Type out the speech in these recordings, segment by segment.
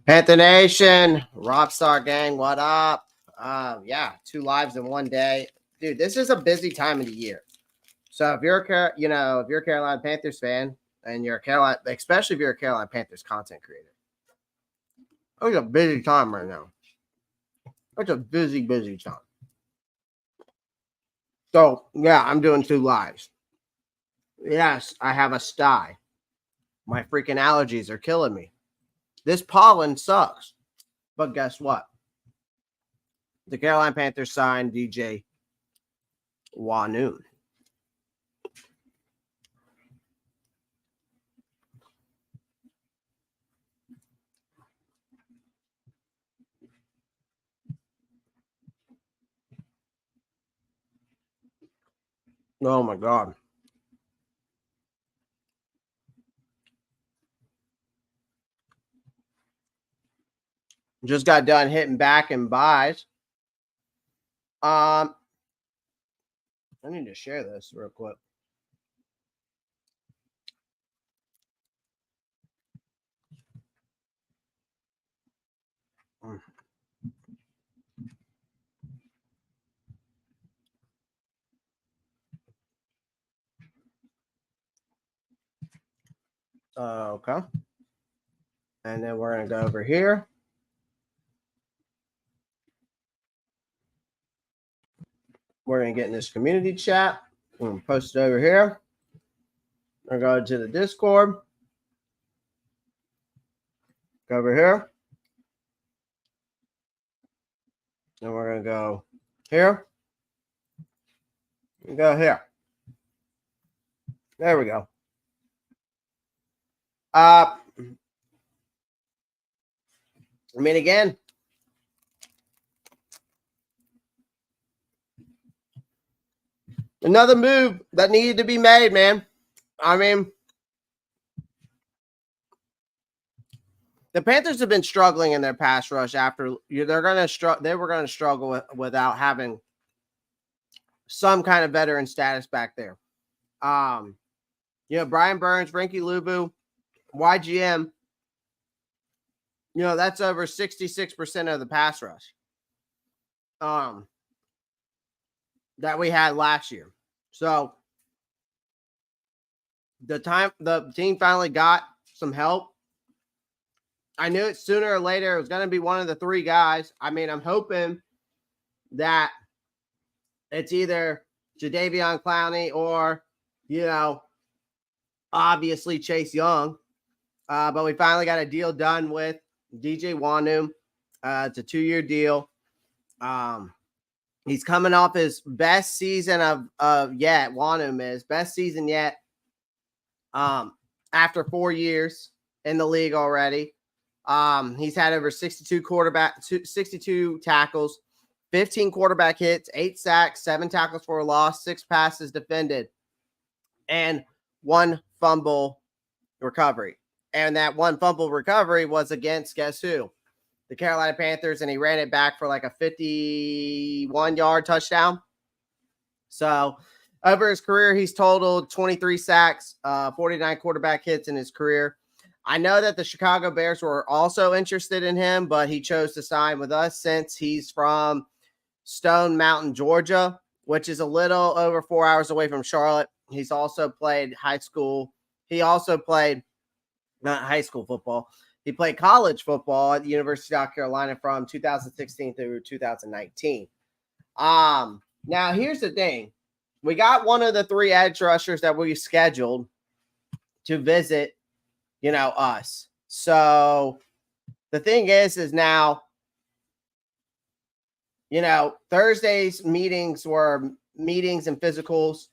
Panther Nation, Rockstar Gang, what up? Yeah, 2 lives in one day. Dude, this is a busy time of the year. So if you're a Carolina Panthers fan and you're a Carolina, especially if you're a Carolina Panthers content creator, it's a busy time right now. It's a busy time. So yeah, I'm doing 2 lives. Yes, I have a sty. My freaking allergies are killing me. This pollen sucks. But guess what? The Carolina Panthers signed DJ Wonnum. Oh my God. Just got done hitting back and buys. I need to share this real quick. Okay. And then we're going to go over here. We're going to get in this community chat. We're going to post it over here. We're going to go to the Discord. Go over here. And we're going to go here. And go here. There we go. I mean, again, another move that needed to be made, man. I mean, the Panthers have been struggling in their pass rush after they were going to struggle without having some kind of veteran status back there. Brian Burns, Rinky Lubu, YGM, that's over 66% of the pass rush that we had last year. So the team finally got some help. I knew it sooner or later. It was going to be one of the 3 guys. I mean, I'm hoping that it's either Jadeveon Clowney or, obviously Chase Young. But we finally got a deal done with DJ Wonnum. It's a 2-year deal. He's coming off his best season of yet. Wonnum is best season yet. After 4 years in the league already. He's had over 62 tackles, 15 quarterback hits, 8 sacks, 7 tackles for a loss, 6 passes defended, and 1 fumble recovery. And that 1 fumble recovery was against, guess who? The Carolina Panthers, and he ran it back for like a 51-yard touchdown. So over his career, he's totaled 23 sacks, 49 quarterback hits in his career. I know that the Chicago Bears were also interested in him, but he chose to sign with us since he's from Stone Mountain, Georgia. which is a little over 4 hours away from Charlotte. He's also played high school. He also played not high school football. He played college football at the University of South Carolina from 2016 through 2019. Now here's the thing. We got one of the 3 edge rushers that we scheduled to visit, us. So the thing is now, Thursday's meetings were meetings and physicals.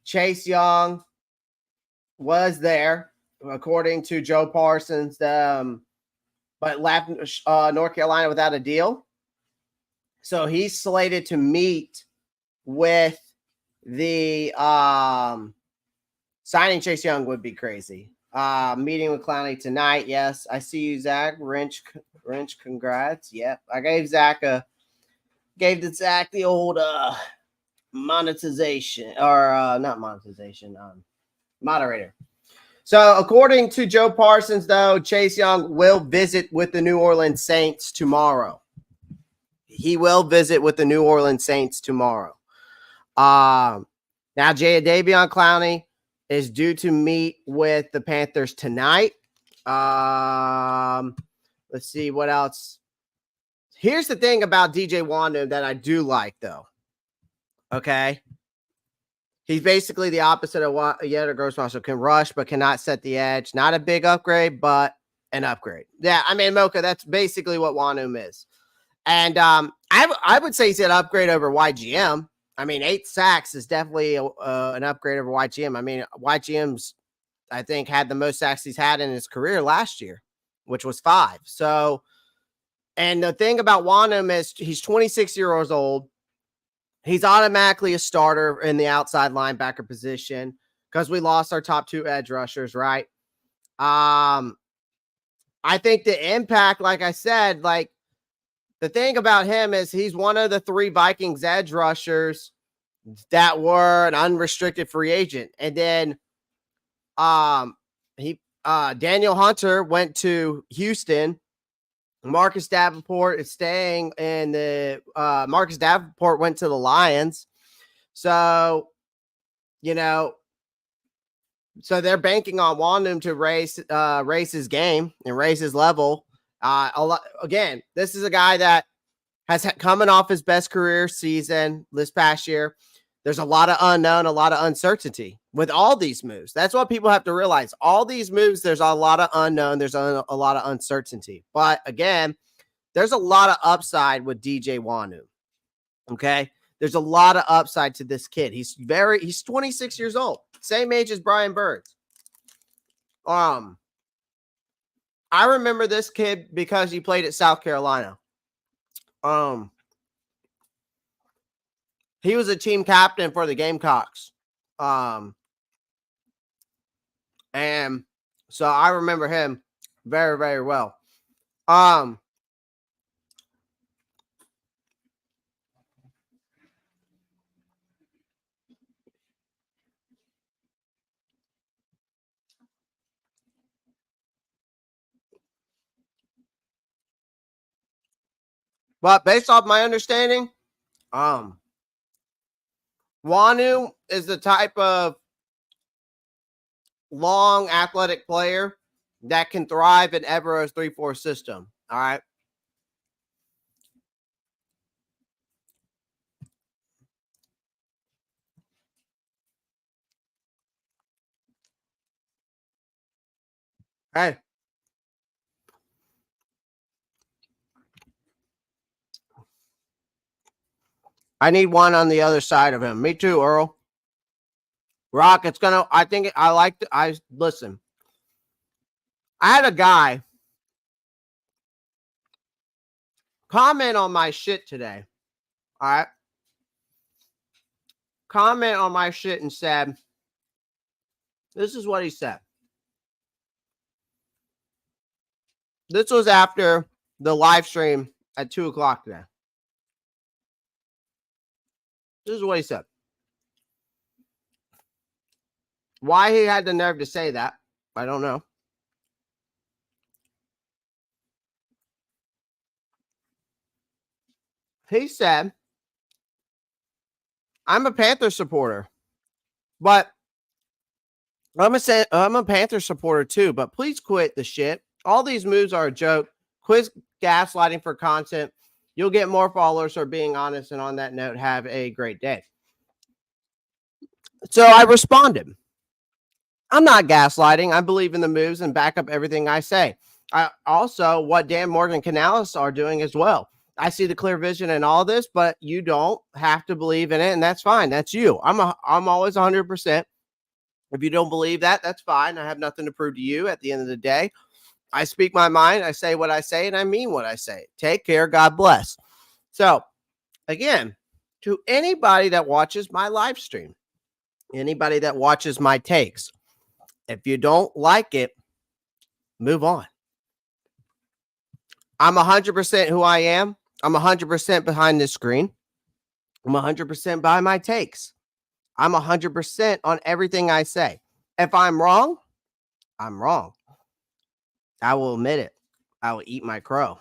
Chase Young was there, according to Joe Parsons, but left North Carolina without a deal. So he's slated to meet with the signing Chase Young would be crazy. Meeting with Clowney tonight. Yes, I see you, Zach. Wrench, congrats. Yep. I gave Zach the old monetization, or not monetization, moderator. So according to Joe Parsons, though, Chase Young will visit with the New Orleans Saints tomorrow. He will visit with the New Orleans Saints tomorrow. Now Jadeveon Clowney is due to meet with the Panthers tonight. Let's see what else. Here's the thing about DJ Wonnum that I do like, though. Okay. He's basically the opposite of what Yetter Grossmaster can rush, but cannot set the edge. Not a big upgrade, but an upgrade. Yeah, I mean, Mocha, that's basically what Wonnum is. And I would say he's an upgrade over YGM. I mean, 8 sacks is definitely an upgrade over YGM. I mean, YGM's, I think, had the most sacks he's had in his career last year, which was 5. So, and the thing about Wonnum is he's 26 years old. He's automatically a starter in the outside linebacker position because we lost our top 2 edge rushers, right? I think the impact, like I said, the thing about him is he's one of the 3 Vikings edge rushers that were an unrestricted free agent. And then Daniel Hunter went to Houston. Marcus Davenport is staying in the Marcus Davenport went to the Lions. So, so they're banking on Wonnum to raise his game and raise his level. Again, this is a guy that has coming off his best career season this past year. There's a lot of unknown, a lot of uncertainty with all these moves. That's what people have to realize. All these moves, there's a lot of unknown. There's a lot of uncertainty. But again, there's a lot of upside with DJ Wonnum. Okay? There's a lot of upside to this kid. He's 26 years old. Same age as Brian Burns. I remember this kid because he played at South Carolina. He was a team captain for the Gamecocks. And so I remember him very, very well. But based off my understanding, Wonnum is the type of long athletic player that can thrive in Evero's 3-4 system. All right. Hey. I need one on the other side of him. Me too, Earl. Rock, listen. I had a guy comment on my shit today. All right. Comment on my shit and said, this is what he said. This was after the live stream at 2:00 today. This is what he said. Why he had the nerve to say that, I don't know. He said, I'm a Panther supporter, but I'm a Panther supporter too, but please quit the shit. All these moves are a joke. Quit gaslighting for content. You'll get more followers for being honest. And on that note, have a great day. So I responded. I'm not gaslighting. I believe in the moves and back up everything I say. I also what Dan Morgan Canales are doing as well. I see the clear vision in all this, but you don't have to believe in it, and that's fine. That's you. I'm always 100%. If you don't believe that, that's fine. I have nothing to prove to you at the end of the day. I speak my mind. I say what I say, and I mean what I say. Take care. God bless. So, again, to anybody that watches my live stream, anybody that watches my takes, if you don't like it, move on. I'm 100% who I am. I'm 100% behind this screen. I'm 100% behind my takes. I'm 100% on everything I say. If I'm wrong, I'm wrong. I will admit it. I will eat my crow.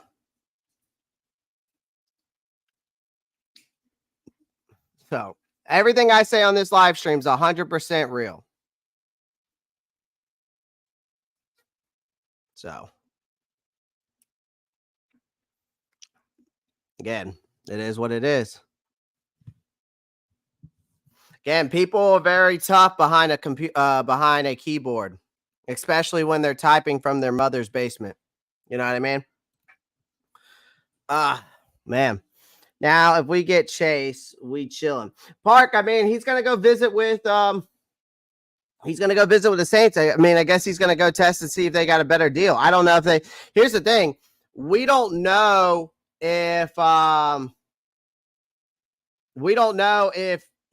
So everything I say on this live stream is 100% real. So again, it is what it is. Again, people are very tough behind a keyboard, especially when they're typing from their mother's basement. You know what I mean? Man. Now, if we get Chase, we chilling. Park, I mean, he's gonna go visit with the Saints. I mean, I guess he's gonna go test and see if they got a better deal. I don't know if they. Here's the thing: we don't know if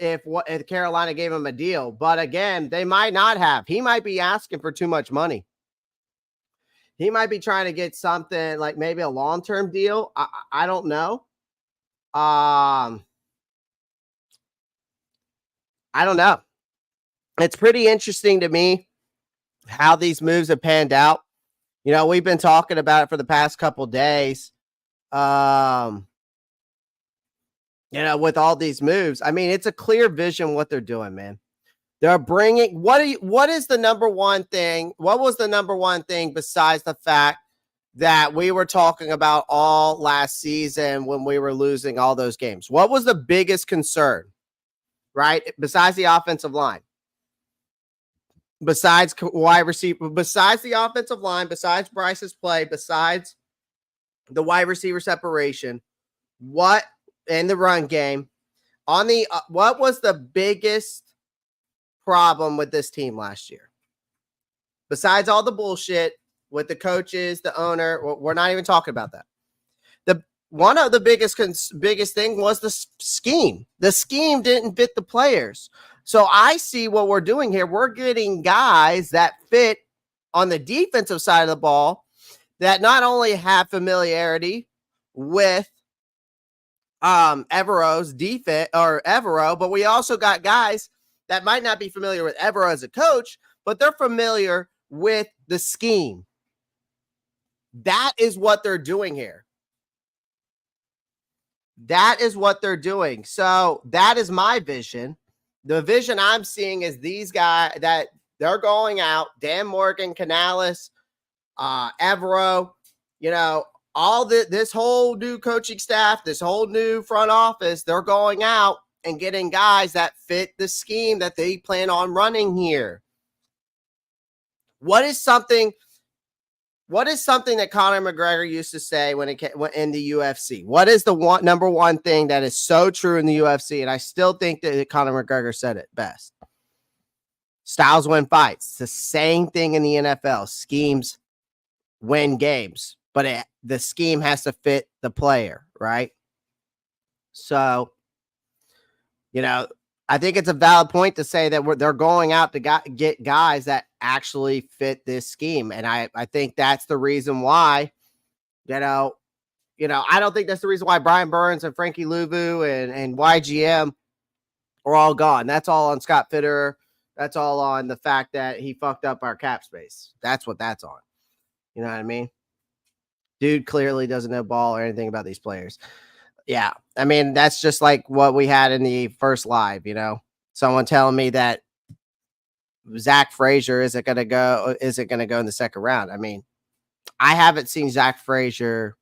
if Carolina gave him a deal. But again, they might not have. He might be asking for too much money. He might be trying to get something like maybe a long-term deal. I don't know. I don't know. It's pretty interesting to me how these moves have panned out. You know, we've been talking about it for the past couple days. You know, with all these moves, I mean, it's a clear vision what they're doing, man. They're bringing what is the number one thing? What was the number one thing besides the fact that we were talking about all last season when we were losing all those games? What was the biggest concern, right? Besides the offensive line, besides wide receiver, besides the offensive line, besides Bryce's play, besides the wide receiver separation, what in the run game on the what was the biggest problem with this team last year? Besides all the bullshit with the coaches, the owner, we're not even talking about that. One of the biggest thing was the scheme. The scheme didn't fit the players. So I see what we're doing here. We're getting guys that fit on the defensive side of the ball that not only have familiarity with Evero's defense or Evero, but we also got guys that might not be familiar with Evero as a coach, but they're familiar with the scheme. That is what they're doing here. That is what they're doing. So that is my vision. The vision I'm seeing is these guys that they're going out, Dan Morgan, Canales, Evero, you know, all this whole new coaching staff, this whole new front office, they're going out and getting guys that fit the scheme that they plan on running here. What is something that Conor McGregor used to say when in the UFC? What is the number one thing that is so true in the UFC? And I still think that Conor McGregor said it best. Styles win fights. It's the same thing in the NFL. Schemes win games, but the scheme has to fit the player, right? So, you know, I think it's a valid point to say that they're going out to get guys that actually fit this scheme. And I think that's the reason why, you know, I don't think that's the reason why Brian Burns and Frankie Louvu and YGM are all gone. That's all on Scott Fitterer. That's all on the fact that he fucked up our cap space. That's what that's on. You know what I mean? Dude clearly doesn't know ball or anything about these players. Yeah. I mean, that's just like what we had in the first live, someone telling me that Zach Frazier isn't going to go in the second round. I mean, I haven't seen Zach Frazier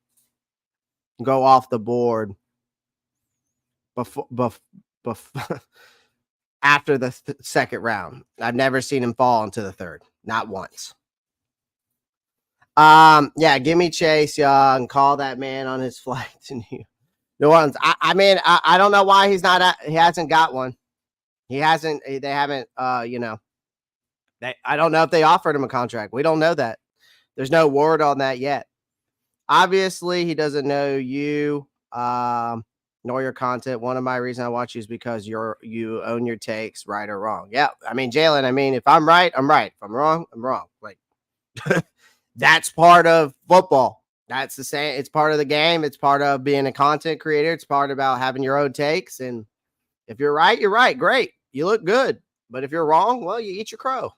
go off the board before after the second round. I've never seen him fall into the third, not once. Yeah, give me Chase Young. Call that man on his flight to New Orleans. I mean, I don't know why he hasn't got one. They haven't, I don't know if they offered him a contract. We don't know that. There's no word on that yet. Obviously, he doesn't know you, nor your content. One of my reasons I watch you is because you own your takes, right or wrong. Yeah, I mean, Jalen, if I'm right, I'm right. If I'm wrong, I'm wrong. Like, that's part of football. That's the same. It's part of the game. It's part of being a content creator. It's part about having your own takes. And if you're right, you're right. Great. You look good. But if you're wrong, well, you eat your crow.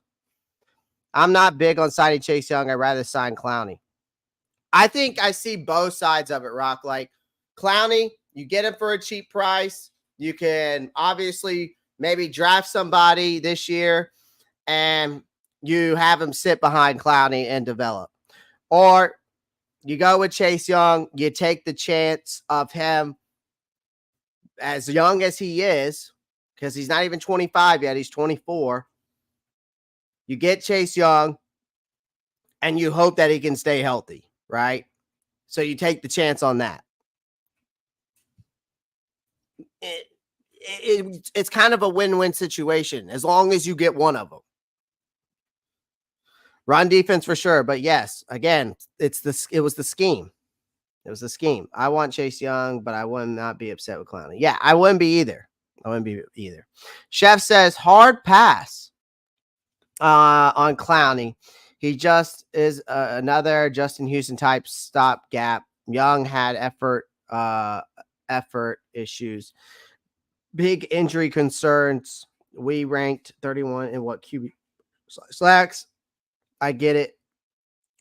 I'm not big on signing Chase Young. I'd rather sign Clowney. I think I see both sides of it, Rock. Like Clowney, you get him for a cheap price. You can obviously maybe draft somebody this year and you have him sit behind Clowney and develop. Or you go with Chase Young, you take the chance of him as young as he is, because he's not even 25 yet, he's 24. You get Chase Young and you hope that he can stay healthy, right? So you take the chance on that. It's kind of a win-win situation as long as you get one of them. Run defense for sure, but yes, again, it was the scheme. It was the scheme. I want Chase Young, but I would not be upset with Clowney. Yeah, I wouldn't be either. Chef says hard pass on Clowney. He just is another Justin Houston type stopgap. Young had effort issues, big injury concerns. We ranked 31 in what QB slacks. I get it.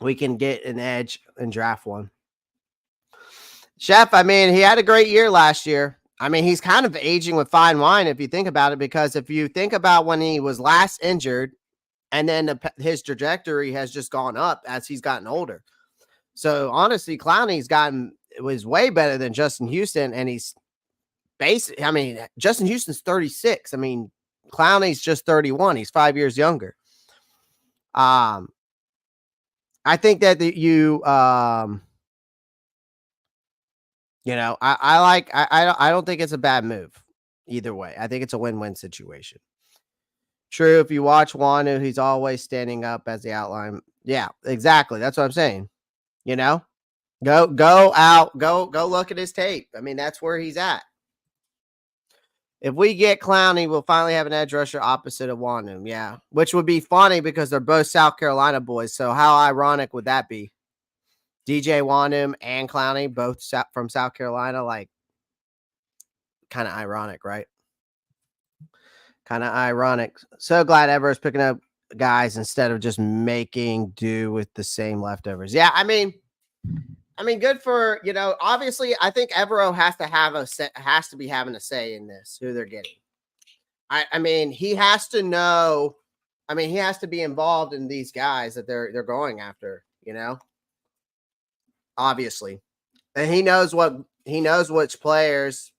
We can get an edge and draft one. Chef, I mean, he had a great year last year. I mean, he's kind of aging with fine wine if you think about it, because if you think about when he was last injured, and then his trajectory has just gone up as he's gotten older. So honestly, Clowney's was way better than Justin Houston, and he's basically, I mean, Justin Houston's 36. I mean, Clowney's just 31. He's 5 years younger. I think that I don't think it's a bad move either way. I think it's a win-win situation. True, if you watch Wonnum, he's always standing up as the outline. Yeah, exactly. That's what I'm saying. Go out, go look at his tape. I mean, that's where he's at. If we get Clowney, we'll finally have an edge rusher opposite of Wonnum. Yeah, which would be funny because they're both South Carolina boys. So how ironic would that be? DJ Wonnum and Clowney, both from South Carolina, like kind of ironic, right? Kind of ironic. So glad Everett's picking up guys instead of just making do with the same leftovers. Yeah, I mean, good for, obviously I think Evero has to be having a say in this, who they're getting. I mean, he has to know, he has to be involved in these guys that they're going after, obviously. And he knows which players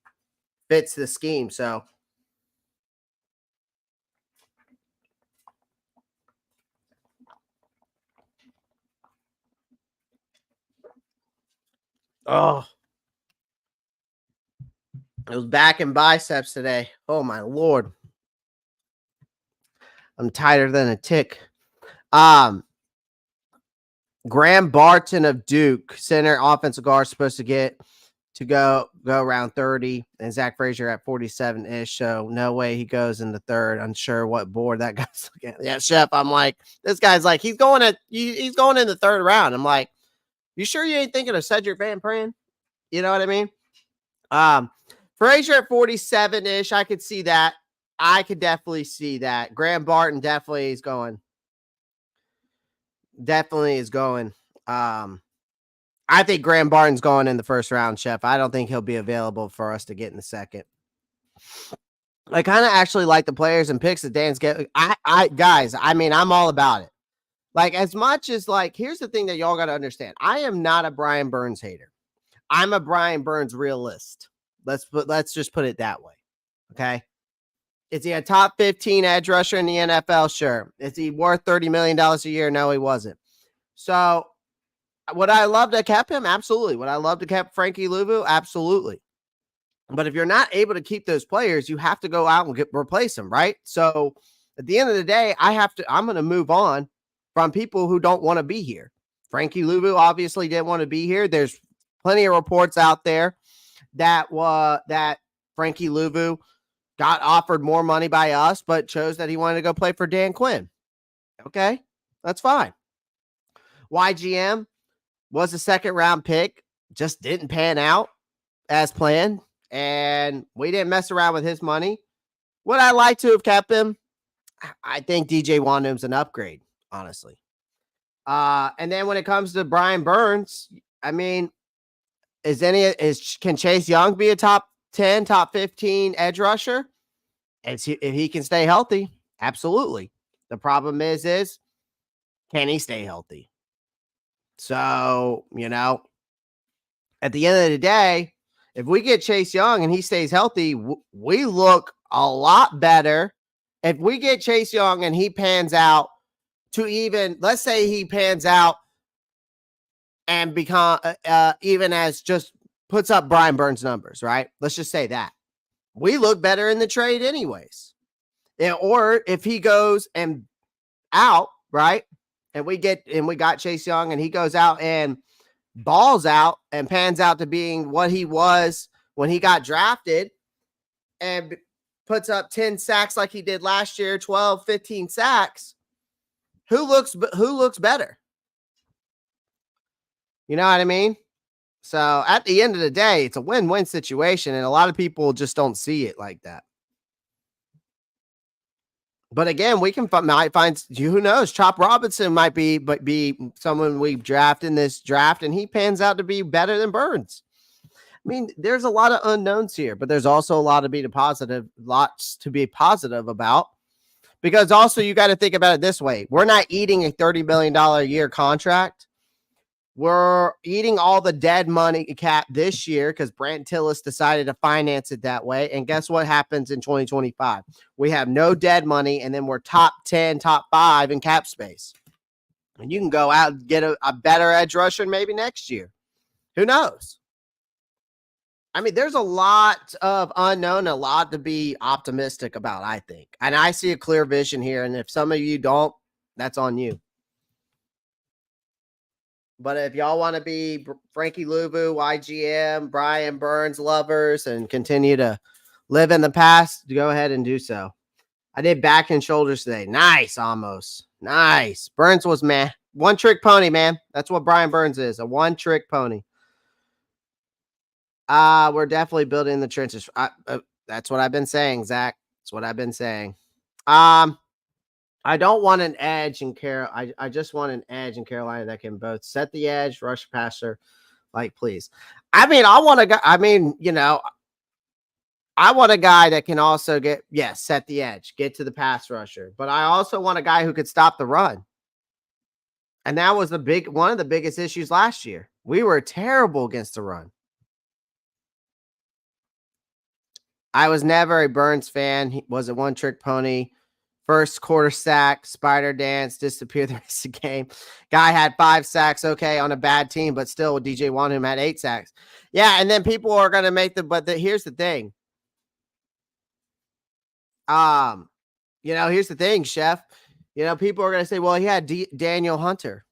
fits the scheme. So it was back and biceps today. Oh my Lord. I'm tighter than a tick. Graham Barton of Duke, center offensive guard, supposed to get to go around 30, and Zach Frazier at 47-ish. So no way he goes in the third. Unsure what board that guy's looking at. Yeah, Chef, I'm like, this guy's like, he's going in the third round. I'm like, you sure you ain't thinking of Cedric Van Pran? You know what I mean? Frazier at 47-ish. I could see that. I could definitely see that. Graham Barton definitely is going. I I think Graham Barton's going in the first round, Chef. I don't think he'll be available for us to get in the second. I kind of actually like the players and picks that Dan's get. Guys, I mean, I'm all about it. Like, as much as, like, here's the thing that y'all got to understand. I am not a Brian Burns hater. I'm a Brian Burns realist. Let's just put it that way. Okay. Is he a top 15 edge rusher in the NFL? Sure. Is he worth $30 million a year? No, he wasn't. So would I love to keep him? Absolutely. Would I love to keep Frankie Louvu? Absolutely. But if you're not able to keep those players, you have to go out and replace them, right? So at the end of the day, I'm going to move on from people who don't want to be here. Frankie Louvu obviously didn't want to be here. There's plenty of reports out there that Frankie Louvu got offered more money by us, but chose that he wanted to go play for Dan Quinn. Okay, that's fine. YGM was a second round pick, just didn't pan out as planned, and we didn't mess around with his money. Would I like to have kept him? I think DJ Wonnum's an upgrade, honestly. And then when it comes to Brian Burns, I mean, can Chase Young be a top 10, top 15 edge rusher? If he can stay healthy, absolutely. The problem is can he stay healthy? So, at the end of the day, if we get Chase Young and he stays healthy, we look a lot better. If we get Chase Young and he pans out to even, let's say he pans out and become even as just puts up Brian Burns numbers, right? Let's just say that. We look better in the trade anyways. Or if he goes and out, right? And we got Chase Young and he goes out and balls out and pans out to being what he was when he got drafted and puts up 10 sacks like he did last year, 12, 15 sacks. Who looks better? You know what I mean? So at the end of the day, it's a win-win situation, and a lot of people just don't see it like that. But again, we might find, who knows, Chop Robinson might be someone we draft in this draft, and he pans out to be better than Burns. I mean, there's a lot of unknowns here, but there's also lots to be positive about. Because also you got to think about it this way. We're not eating a $30 million a year contract. We're eating all the dead money cap this year because Brant Tillis decided to finance it that way. And guess what happens in 2025? We have no dead money, and then we're top 10, top 5 in cap space. And you can go out and get a better edge rusher maybe next year. Who knows? I mean, there's a lot of unknown, a lot to be optimistic about, I think. And I see a clear vision here. And if some of you don't, that's on you. But if y'all want to be Frankie Louvu, YGM, Brian Burns lovers and continue to live in the past, go ahead and do so. I did back and shoulders today. Nice, almost. Nice. Burns was meh. One-trick pony, man. That's what Brian Burns is, a one-trick pony. We're definitely building the trenches. That's what I've been saying, Zach. That's what I've been saying. I don't want an edge in I just want an edge in Carolina that can both set the edge, rush passer, like, please. I mean, I want a guy that can also set the edge, get to the pass rusher. But I also want a guy who could stop the run. And that was one of the biggest issues last year. We were terrible against the run. I was never a Burns fan. He was a one-trick pony. First quarter sack, spider dance, disappear the rest of the game. Guy had 5 sacks, okay, on a bad team, but still DJ Wonnum had 8 sacks. Yeah, and then people are going to make here's the thing. Here's the thing, Chef. People are going to say, well, he had Daniel Hunter.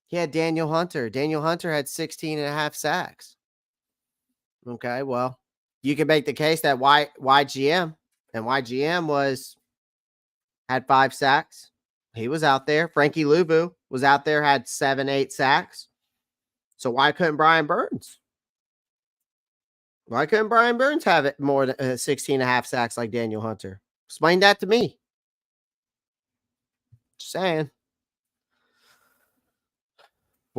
He had Daniel Hunter. Daniel Hunter had 16.5 sacks. Okay, well, you can make the case that YGM had 5 sacks. He was out there. Frankie Louvu was out there, had 7, 8 sacks. So why couldn't Brian Burns? Why couldn't Brian Burns have it more than 16.5 sacks like Daniel Hunter? Explain that to me. Just saying.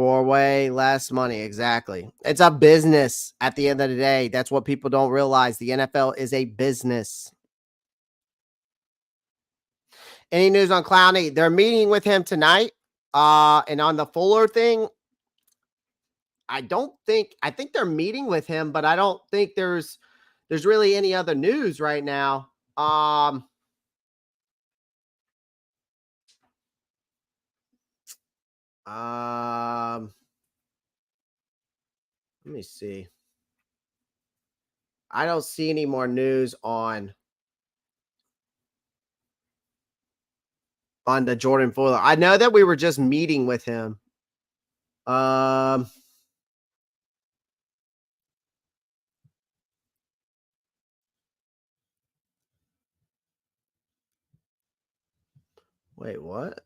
for way less money. Exactly. It's a business at the end of the day. That's what people don't realize. The NFL is a business. Any news on Clowney? They're meeting with him tonight. And on the Fuller thing, I think they're meeting with him, but I don't think there's really any other news right now. Let me see. I don't see any more news on the Jordan Fuller. I know that we were just meeting with him. Wait, what?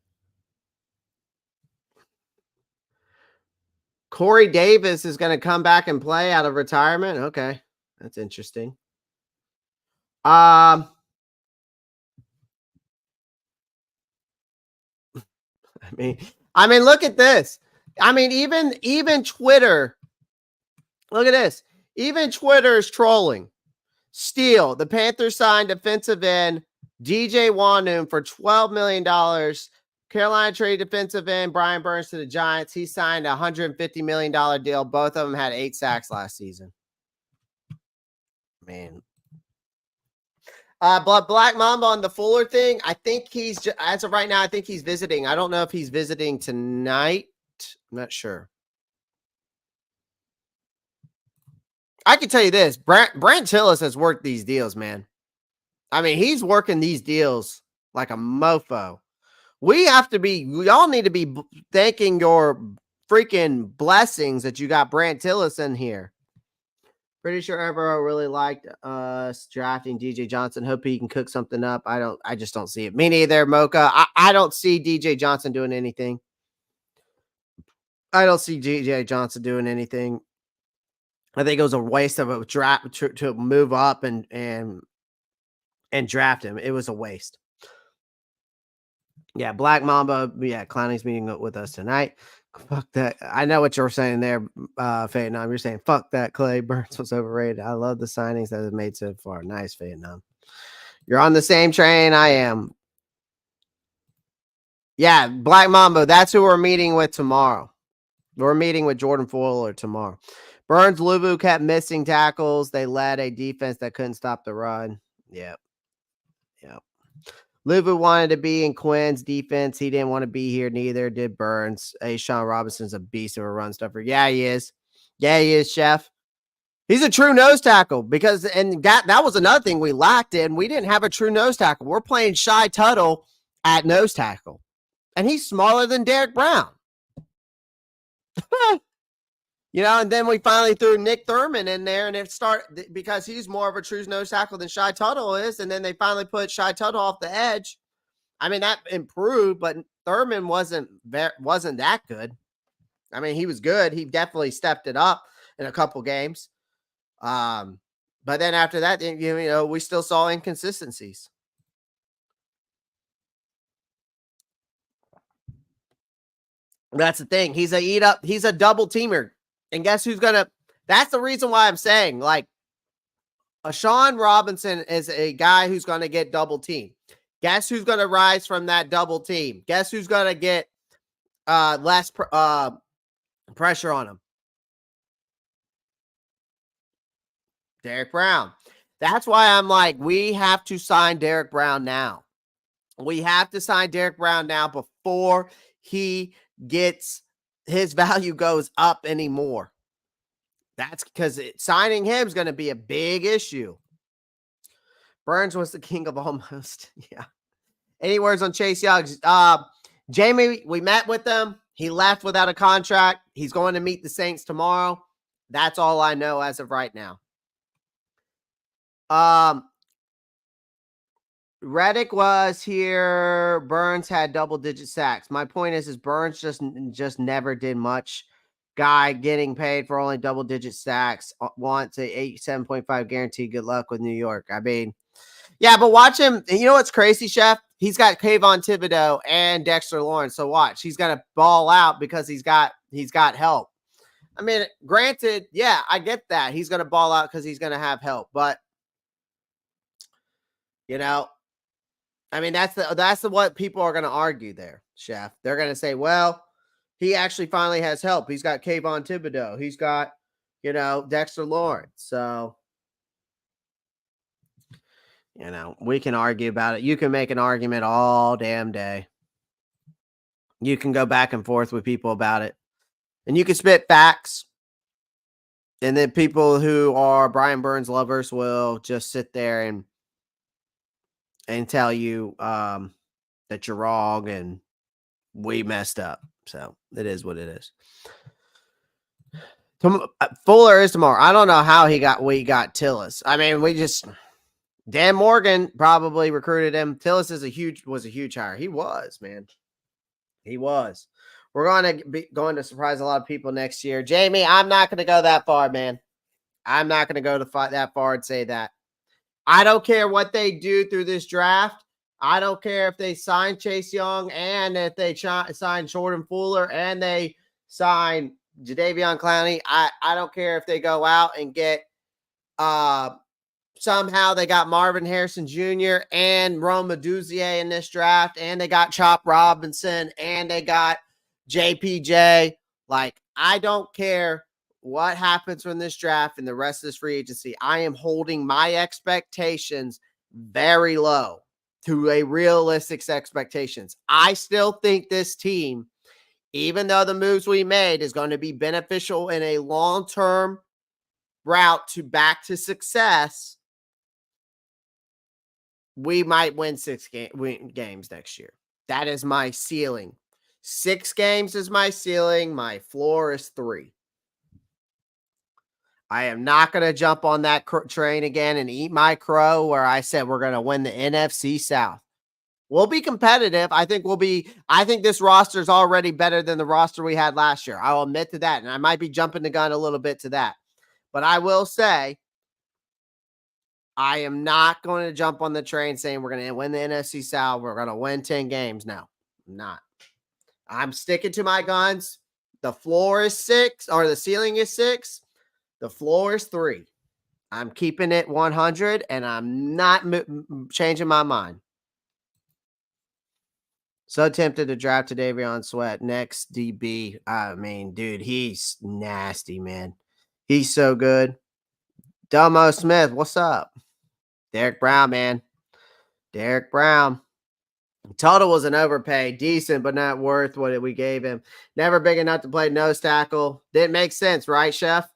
Corey Davis is going to come back and play out of retirement. Okay. That's interesting. I mean, look at this. I mean, even Twitter. Look at this. Even Twitter is trolling. Steele, the Panthers signed defensive end DJ Wonnum for $12 million. Carolina traded defensive end Brian Burns to the Giants. He signed a $150 million deal. Both of them had 8 sacks last season. Man. Black Mamba on the Fuller thing. I think he's, as of right now, I think he's visiting. I don't know if he's visiting tonight. I'm not sure. I can tell you this. Brant Tillis has worked these deals, man. I mean, he's working these deals like a mofo. We all need to be thanking your freaking blessings that you got Brant Tillis in here. Pretty sure Evero really liked us drafting DJ Johnson. Hope he can cook something up. I just don't see it. Me neither, Mocha. I don't see DJ Johnson doing anything. I don't see DJ Johnson doing anything. I think it was a waste of a draft to move up and draft him. It was a waste. Yeah, Black Mamba. Yeah, Clowney's meeting with us tonight. Fuck that. I know what you're saying there, Vietnam. You're saying, fuck that, Clay Burns was overrated. I love the signings that have made so far. Nice, Vietnam. You're on the same train I am. Yeah, Black Mamba. That's who we're meeting with tomorrow. We're meeting with Jordan Fuller tomorrow. Burns, Luvu kept missing tackles. They led a defense that couldn't stop the run. Yep. Luvu wanted to be in Quinn's defense. He didn't want to be here. Neither did Burns. Hey, Sean Robinson's a beast of a run stuffer. Yeah, he is. Yeah, he is, Chef. He's a true nose tackle because, and that was another thing we lacked in. We didn't have a true nose tackle. We're playing Shy Tuttle at nose tackle, and he's smaller than Derek Brown. And then we finally threw Nick Thurman in there, and because he's more of a true nose tackle than Shy Tuttle is, and then they finally put Shy Tuttle off the edge. I mean, that improved, but Thurman wasn't that good. I mean, he was good. He definitely stepped it up in a couple games. But then after that, we still saw inconsistencies. That's the thing. He's a double teamer. And guess who's that's the reason why I'm saying, like, Sean Robinson is a guy who's going to get double teamed. Guess who's going to rise from that double team? Guess who's going to get less pressure on him? Derek Brown. That's why I'm like, we have to sign Derek Brown now. We have to sign Derek Brown now before he gets his value goes up anymore. That's because signing him is going to be a big issue. Burns was the king of almost. Yeah. Any words on Chase Young? Jamie, we met with him. He left without a contract. He's going to meet the Saints tomorrow. That's all I know as of right now. Reddick was here. Burns had double-digit sacks. My point is Burns just never did much. Guy getting paid for only double-digit sacks wants a 7.5 guarantee. Good luck with New York. I mean, yeah, but watch him. You know what's crazy, Chef? He's got Kayvon Thibodeau and Dexter Lawrence. So watch, he's going to ball out because he's got he's got help. I mean, granted, yeah, I get that. He's going to ball out because he's going to have help. But, you know, I mean, that's what people are going to argue there, Chef. They're going to say, well, he actually finally has help. He's got Kayvon Thibodeau. He's got, you know, Dexter Lawrence. So, you know, we can argue about it. You can make an argument all damn day. You can go back and forth with people about it. And you can spit facts. And then people who are Brian Burns lovers will just sit there and tell you that you're wrong and we messed up. So it is what it is. Fuller is tomorrow. I don't know how we got Tillis. I mean, Dan Morgan probably recruited him. Tillis was a huge hire. He was, man. He was. We're going to surprise a lot of people next year. Jamie, I'm not going to go that far, man. I'm not going to go that far and say that. I don't care what they do through this draft. I don't care if they sign Chase Young and if they sign Jordan Fuller and they sign Jadeveon Clowney. I don't care if they go out and get somehow they got Marvin Harrison Jr. and Rome Odunze in this draft, and they got Chop Robinson, and they got JPJ. Like, I don't care what happens from this draft and the rest of this free agency. I am holding my expectations very low to a realistic expectations. I still think this team, even though the moves we made, is going to be beneficial in a long-term route back to success. We might win 6 games next year. That is my ceiling. 6 games is my ceiling. My floor is 3. I am not going to jump on that train again and eat my crow where I said we're going to win the NFC South. We'll be competitive. I think this roster is already better than the roster we had last year. I'll admit to that. And I might be jumping the gun a little bit to that. But I will say, I am not going to jump on the train saying we're going to win the NFC South. We're going to win 10 games. No, I'm not. I'm sticking to my guns. The floor is 6, or the ceiling is 6. The floor is 3. I'm keeping it 100, and I'm not changing my mind. So tempted to draft Davion Sweat next DB. I mean, dude, he's nasty, man. He's so good. Delmo Smith, what's up? Derek Brown, man. Derek Brown. Total was an overpay. Decent, but not worth what we gave him. Never big enough to play nose tackle. Didn't make sense, right, Chef?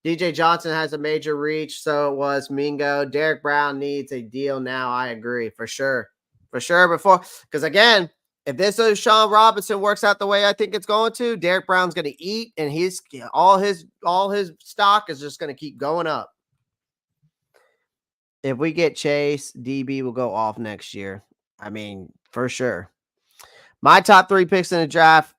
DJ Johnson has a major reach, so it was Mingo. Derek Brown needs a deal now. I agree, for sure. For sure, because again, if this Sean Robinson works out the way I think it's going to, Derek Brown's going to eat, and all his stock is just going to keep going up. If we get Chase, DB will go off next year. I mean, for sure. My top 3 picks in the draft.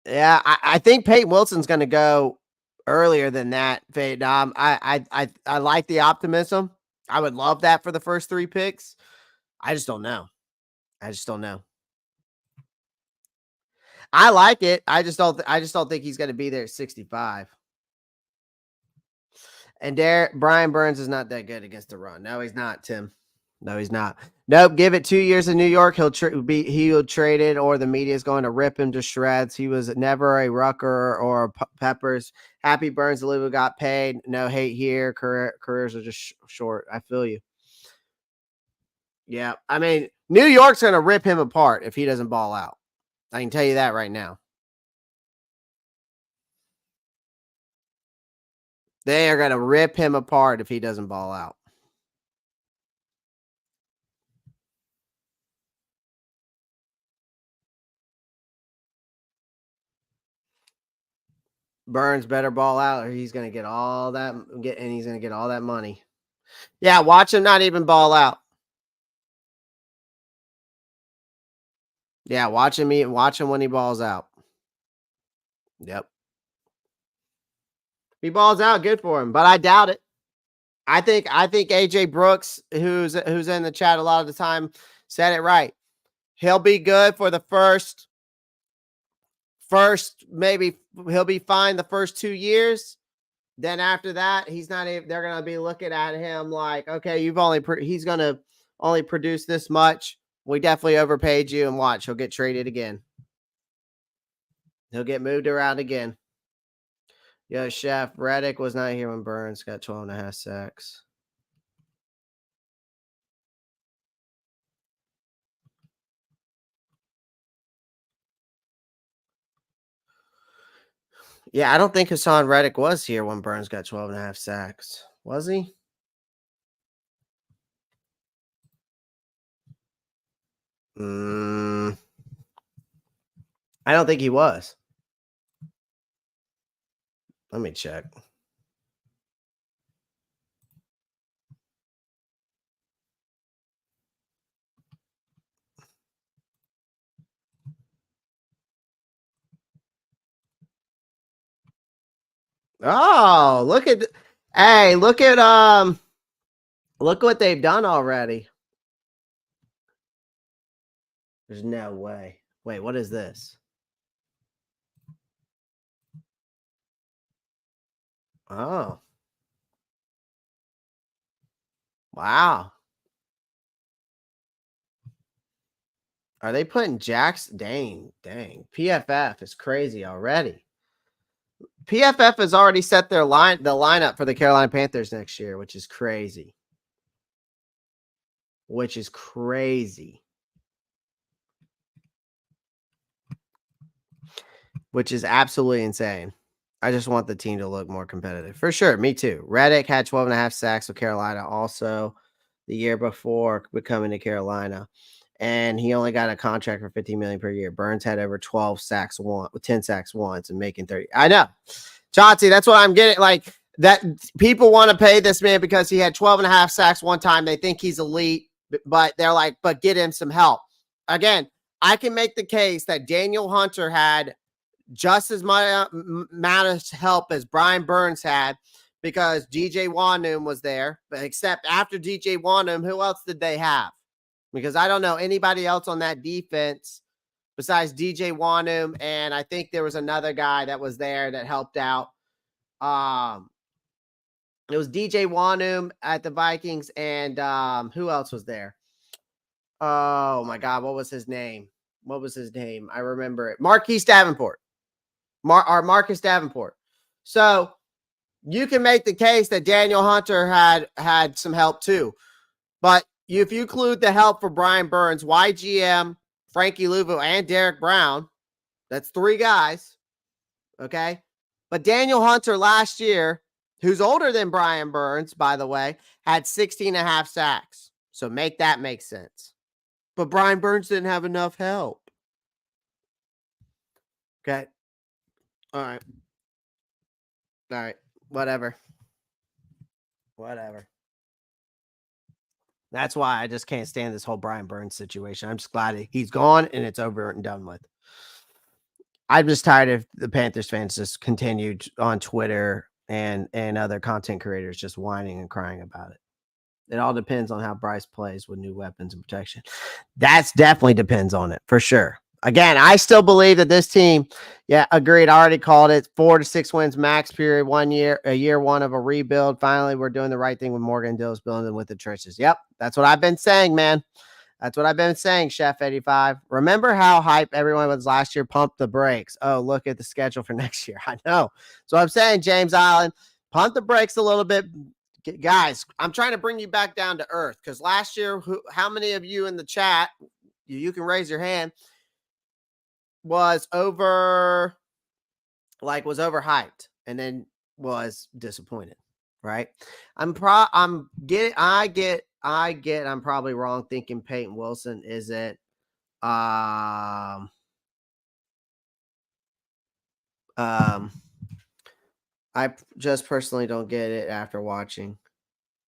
Yeah, I think Peyton Wilson's going to go earlier than that. I like the optimism. I would love that for the first 3 picks. I just don't know. I like it. I just don't think he's going to be there at 65. And Brian Burns is not that good against the run. No, he's not, Tim. No, he's not. Nope. Give it 2 years in New York. He'll trade it, or the media is going to rip him to shreds. He was never a Rucker or Peppers. Happy Burns, the got paid. No hate here. Careers are just short. I feel you. Yeah. I mean, New York's going to rip him apart if he doesn't ball out. I can tell you that right now. They are going to rip him apart if he doesn't ball out. Burns better ball out, or he's going to get all that, and he's going to get all that money. Yeah, watch him not even ball out. Yeah, watch him when he balls out. Yep. If he balls out, good for him, but I doubt it. I think AJ Brooks, who's in the chat a lot of the time, said it right. He'll be good for the first first, maybe he'll be fine the first 2 years. Then after that, he's not even, they're going to be looking at him like, okay, he's going to only produce this much. We definitely overpaid you, and watch, he'll get traded again. He'll get moved around again. Yo, Chef, Reddick was not here when Burns got 12.5 sacks. Yeah, I don't think Hassan Reddick was here when Burns got 12.5 sacks. Was he? I don't think he was. Let me check. Oh, look at look what they've done already. There's no way. Wait, what is this? Oh. Wow. Are they putting Jacks? Dang. PFF is crazy already. PFF has already set the lineup for the Carolina Panthers next year, which is crazy. Which is absolutely insane. I just want the team to look more competitive. For sure, me too. Reddick had 12.5 sacks with Carolina also the year before coming to Carolina. And he only got a contract for $15 million per year. Burns had over 12 sacks with 10 sacks once and making 30. I know. Chauncey, that's what I'm getting. Like, that people want to pay this man because he had 12.5 sacks one time. They think he's elite, but they're like, but get him some help. Again, I can make the case that Daniel Hunter had just as much amount of help as Brian Burns had because DJ Wonnum was there. But except after DJ Wonnum, who else did they have? Because I don't know anybody else on that defense besides DJ Wonnum, and I think there was another guy that was there that helped out. It was DJ Wonnum at the Vikings, and who else was there? Oh my God, what was his name? I remember it. Marquise Davenport. Marcus Davenport. So you can make the case that Daniel Hunter had some help too. But if you include the help for Brian Burns, YGM, Frankie Louvu, and Derek Brown, that's 3 guys. Okay. But Daniel Hunter last year, who's older than Brian Burns, by the way, had 16.5 sacks. So make sense. But Brian Burns didn't have enough help. Okay. All right. Whatever. That's why I just can't stand this whole Brian Burns situation. I'm just glad he's gone and it's over and done with. I'm just tired of the Panthers fans just continued on Twitter and other content creators just whining and crying about it. It all depends on how Bryce plays with new weapons and protection. That's definitely depends on it for sure. Again, I still believe that this team, yeah, agreed. I already called it 4 to 6 wins max period, year one of a rebuild. Finally, we're doing the right thing with Morgan Dills building with the trenches. Yep. That's what I've been saying, man. That's what I've been saying, Chef 85. Remember how hype everyone was last year? Pump the brakes. Oh, look at the schedule for next year. I know. So I'm saying, James Island, pump the brakes a little bit. Guys, I'm trying to bring you back down to earth because last year, how many of you in the chat, you can raise your hand, was overhyped and then was disappointed, right? I'm probably wrong thinking Peyton Wilson isn't I just personally don't get it after watching.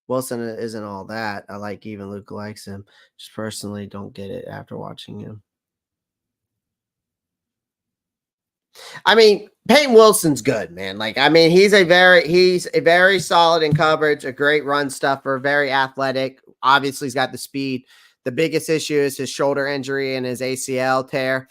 Wilson isn't all that. I like even Luke likes him. Just personally don't get it after watching him. I mean, Peyton Wilson's good, man. Like, I mean, he's a very solid in coverage, a great run stuffer, very athletic. Obviously, he's got the speed. The biggest issue is his shoulder injury and his ACL tear.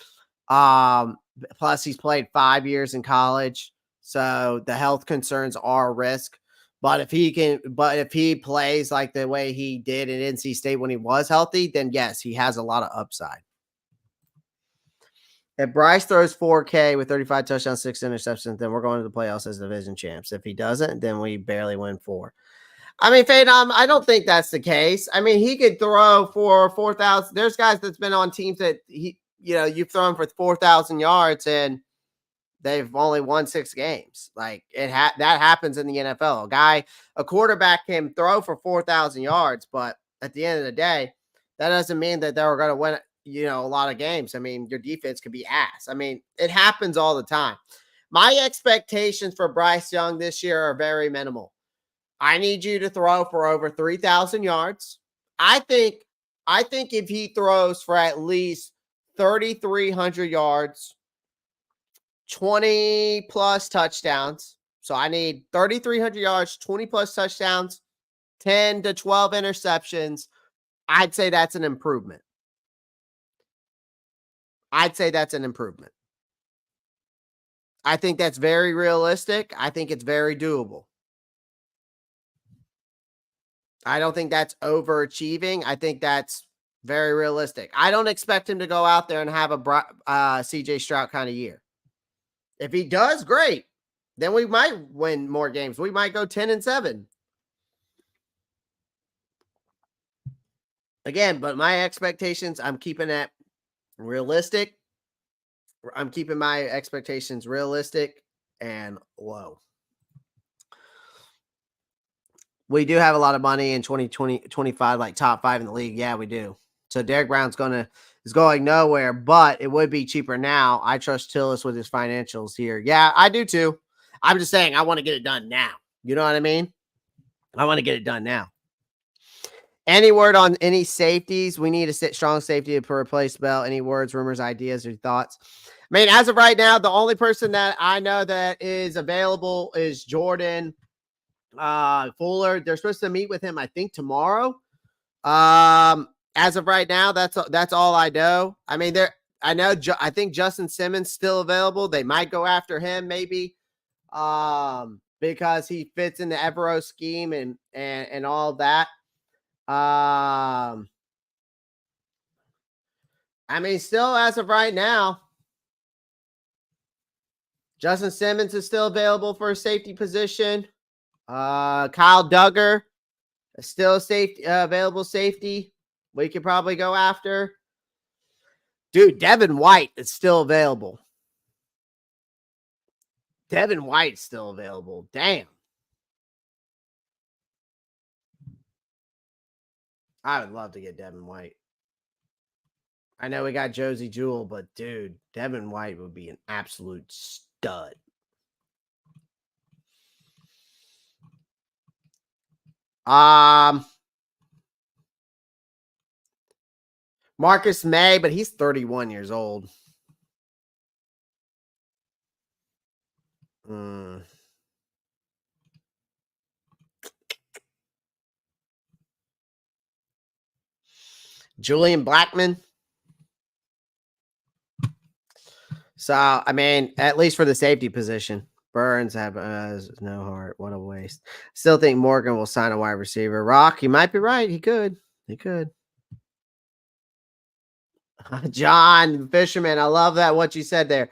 Plus, he's played 5 years in college, so the health concerns are a risk. But if he plays like the way he did at NC State when he was healthy, then yes, he has a lot of upside. If Bryce throws 4K with 35 touchdowns, 6 interceptions, then we're going to the playoffs as division champs. If he doesn't, then we barely win 4. I mean, Phenom, I don't think that's the case. I mean, he could throw for 4,000. There's guys that's been on teams that you've thrown for 4,000 yards and they've only won 6 games. Like that happens in the NFL. A quarterback can throw for 4,000 yards, but at the end of the day, that doesn't mean that they're going to win, a lot of games. I mean, your defense could be ass. I mean, it happens all the time. My expectations for Bryce Young this year are very minimal. I need you to throw for over 3,000 yards. I think if he throws for at least 3,300 yards, 20 plus touchdowns. So I need 3,300 yards, 20 plus touchdowns, 10 to 12 interceptions. I'd say that's an improvement. I think that's very realistic. I think it's very doable. I don't think that's overachieving. I think that's very realistic. I don't expect him to go out there and have a CJ Stroud kind of year. If he does, great. Then we might win more games. We might go 10-7. Again, but my expectations, I'm keeping that realistic. I'm keeping my expectations realistic and low. We do have a lot of money in 2025, like top 5 in the league. Yeah, we do. So Derek Brown's is going nowhere, but it would be cheaper now. I trust Tillis with his financials here. Yeah, I do too. I'm just saying I want to get it done now. You know what I mean? I want to get it done now. Any word on any safeties? We need a strong safety to replace Bell. Any words, rumors, ideas, or thoughts? I mean, as of right now, the only person that I know that is available is Jordan Fuller. They're supposed to meet with him, I think, tomorrow. As of right now, that's all I know. I mean, I think Justin Simmons still available. They might go after him, maybe, because he fits in the Evero scheme and all that. I mean, still as of right now, Justin Simmons is still available for a safety position. Kyle Duggar is still available safety. We could probably go after. Dude, Devin White is still available. Devin White's still available. Damn. I would love to get Devin White. I know we got Josie Jewell, but dude, Devin White would be an absolute stud. Marcus May, but he's 31 years old. Julian Blackman. So, I mean, at least for the safety position. Burns has no heart. What a waste. Still think Morgan will sign a wide receiver. Rock, you might be right. He could. John Fisherman, I love that what you said there.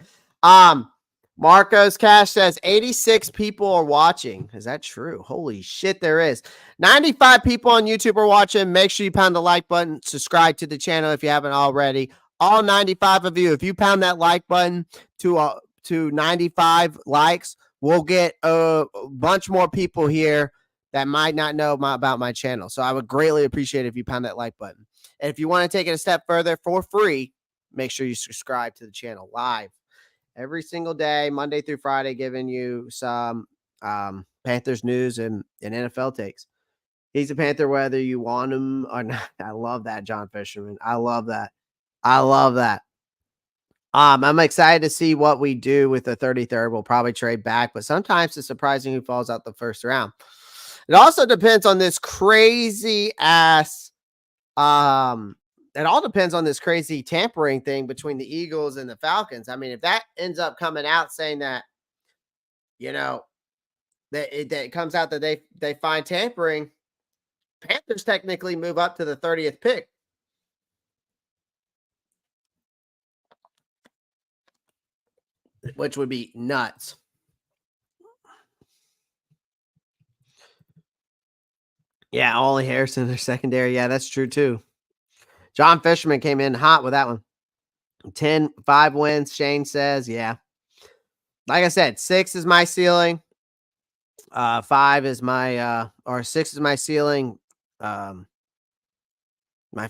Marcos Cash says 86 people are watching. Is that true? Holy shit, there is. 95 people on YouTube are watching. Make sure you pound the like button. Subscribe to the channel if you haven't already. All 95 of you, if you pound that like button to 95 likes, we'll get a bunch more people here that might not know about my channel. So I would greatly appreciate it if you pound that like button. And if you want to take it a step further for free, make sure you subscribe to the channel live every single day, Monday through Friday, giving you some Panthers news and NFL takes. He's a Panther whether you want him or not. I love that, John Fisherman. I love that. I'm excited to see what we do with the 33rd. We'll probably trade back, but sometimes it's surprising who falls out the first round. It also depends on this crazy ass it all depends on this crazy tampering thing between the Eagles and the Falcons. I mean, if that ends up coming out saying that, that it comes out that they find tampering, Panthers technically move up to the 30th pick. Which would be nuts. Yeah, Ollie Harrison, their secondary. Yeah, that's true too. John Fisherman came in hot with that one. 5 wins, Shane says. Yeah. Like I said, 6 is my ceiling. 5 is my or 6 is my ceiling. My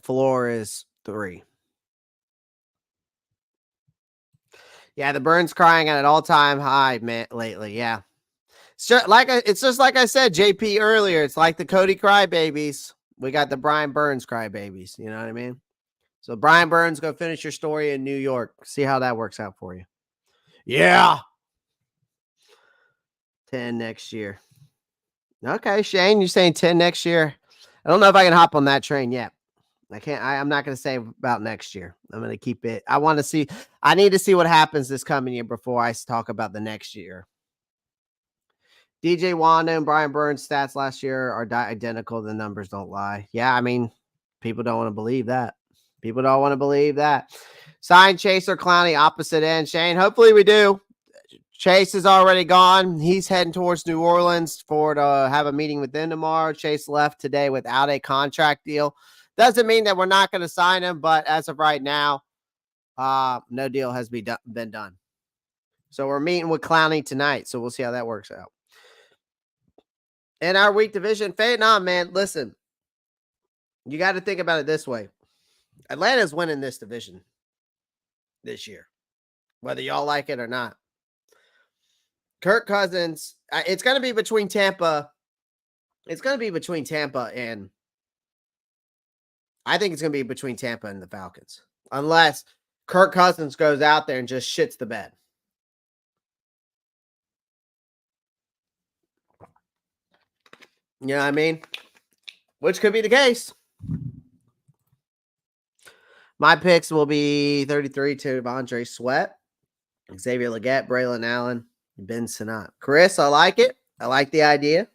floor is 3. Yeah, the Burns crying at an all-time high, man, lately. Yeah. It's just like I said, JP, earlier. It's like the Cody crybabies. We got the Brian Burns crybabies. You know what I mean? So Brian Burns, go finish your story in New York. See how that works out for you. Yeah. 10 next year. Okay, Shane, you're saying 10 next year. I don't know if I can hop on that train yet. I can't. I'm not going to say about next year. I'm going to keep it. I need to see what happens this coming year before I talk about the next year. DJ Wonnum and Brian Burns' stats last year are identical. The numbers don't lie. Yeah, I mean, people don't want to believe that. People don't want to believe that. Sign Chase or Clowney opposite end. Shane, hopefully we do. Chase is already gone. He's heading towards New Orleans to have a meeting with them tomorrow. Chase left today without a contract deal. Doesn't mean that we're not going to sign him, but as of right now, no deal has been done. So we're meeting with Clowney tonight, so we'll see how that works out. In our weak division, fade on, man. Listen, you got to think about it this way. Atlanta's winning this division this year, whether y'all like it or not. Kirk Cousins, it's going to be between Tampa. It's going to be between Tampa and I think it's going to be between Tampa and the Falcons. Unless Kirk Cousins goes out there and just shits the bed. You know what I mean? Which could be the case. My picks will be 33 to Devondre Sweat, Xavier Legette, Braylon Allen, Ben Sinnott. Chris, I like it. I like the idea.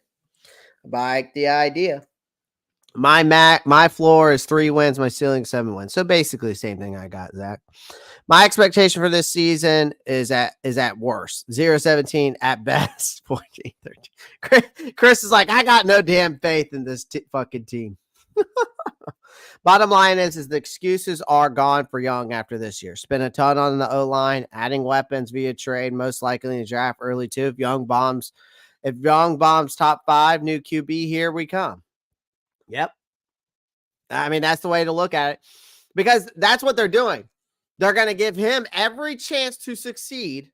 My floor is 3 wins. My ceiling 7 wins. So basically the same thing I got, Zach. My expectation for this season is at worst 0-17 at best. 14-13. Chris is like, I got no damn faith in this fucking team. Bottom line is the excuses are gone for Young after this year. Spent a ton on the O-line, adding weapons via trade, most likely in the draft early too. If Young bombs top 5, new QB, here we come. Yep. I mean, that's the way to look at it because that's what they're doing. They're going to give him every chance to succeed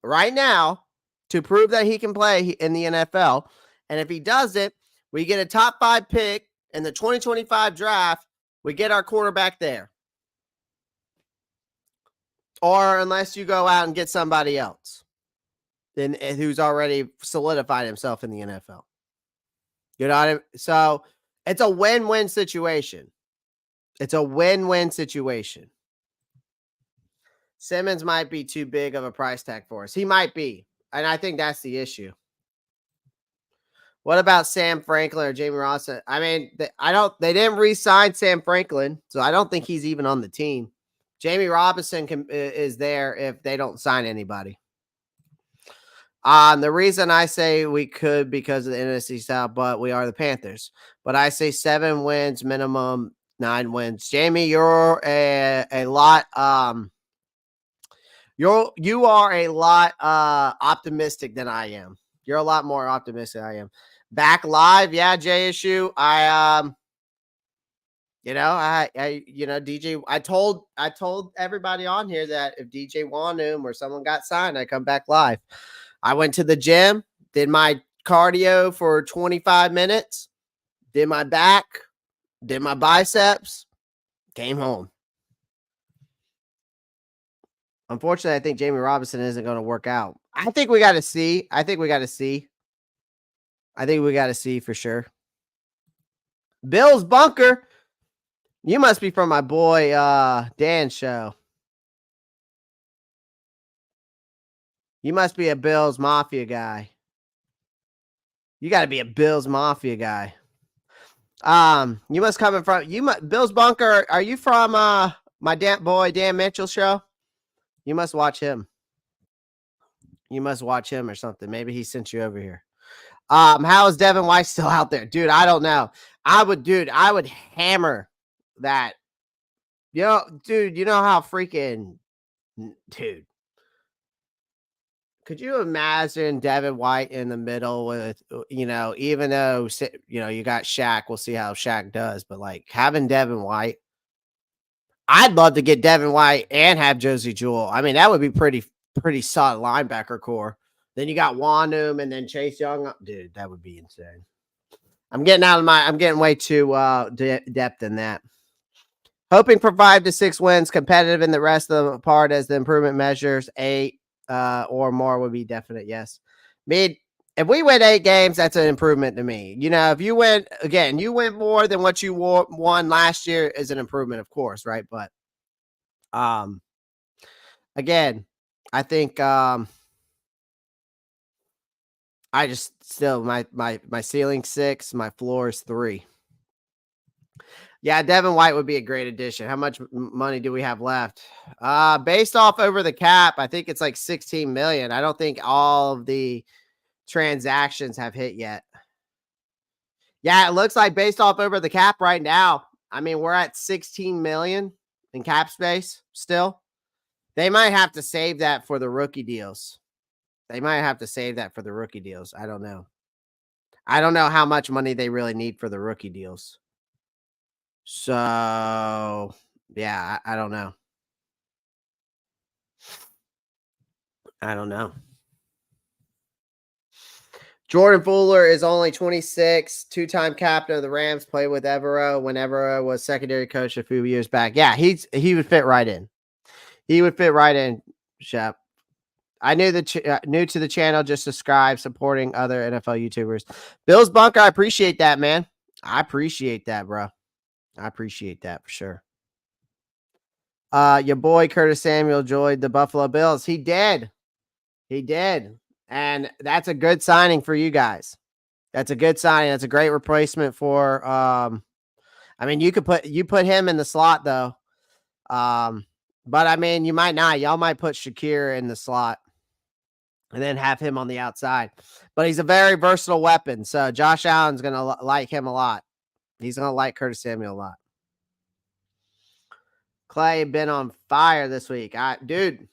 right now to prove that he can play in the NFL. And if he does it, we get a top 5 pick in the 2025 draft. We get our quarterback there. Or unless you go out and get somebody else then who's already solidified himself in the NFL. You know what I mean? So it's a win-win situation. It's a win-win situation. Simmons might be too big of a price tag for us. He might be. And I think that's the issue. What about Sam Franklin or Jamie Ross? I mean, they didn't re-sign Sam Franklin, so I don't think he's even on the team. Jamie Robinson is there if they don't sign anybody. The reason I say we could because of the NFC South, but we are the Panthers. But I say 7 wins, minimum 9 wins. Jamie, you're a lot you are a lot optimistic than I am. You're a lot more optimistic than I am. Back live, yeah, JSU. DJ, I told everybody on here that if DJ Wonnum or someone got signed, I come back live. I went to the gym, did my cardio for 25 minutes, did my back, did my biceps, came home. Unfortunately, I think Jamie Robinson isn't going to work out. I think we got to see. I think we got to see for sure. Bill's bunker. You must be from my boy Dan's show. You must be a Bills Mafia guy. You got to be a Bills Mafia guy. You must come from Bills Bunker. Are you from my boy Dan Mitchell show? You must watch him. You must watch him or something. Maybe he sent you over here. How is Devin White still out there? Dude, I don't know. I would hammer that. You know, dude, you know how freaking dude. Could you imagine Devin White in the middle with, even though, you got Shaq, we'll see how Shaq does, but like having Devin White, I'd love to get Devin White and have Josie Jewell. I mean, that would be pretty solid linebacker core. Then you got Wonnum and then Chase Young. Dude, that would be insane. I'm getting way too depth in that. Hoping for 5 to 6 wins, competitive in the rest of the part as the improvement measures. 8 or more would be definite. Yes. If we win 8 games, that's an improvement to me. If you win more than what you won last year is an improvement, of course, right? But again, I think I just still my ceiling 6, my floor is 3. Yeah, Devin White would be a great addition. How much money do we have left? Based off over the cap, I think it's like 16 million. I don't think all of the transactions have hit yet. Yeah, it looks like based off over the cap right now. I mean, we're at 16 million in cap space still. They might have to save that for the rookie deals. I don't know. I don't know how much money they really need for the rookie deals. So, yeah, I don't know. Jordan Fuller is only 26, 2-time captain of the Rams, played with Evero when Evero was secondary coach a few years back. Yeah, he would fit right in. Shep. I knew new to the channel, just subscribe, supporting other NFL YouTubers. Bills Bunker, I appreciate that, man. I appreciate that, bro. I appreciate that for sure. Your boy Curtis Samuel joined the Buffalo Bills. He did. And that's a good signing for you guys. That's a good signing. That's a great replacement for I mean, you put him in the slot though. But I mean, you might not. Y'all might put Shakir in the slot and then have him on the outside. But he's a very versatile weapon. So Josh Allen's going to like him a lot. He's going to like Curtis Samuel a lot. Clay been on fire this week. Dude,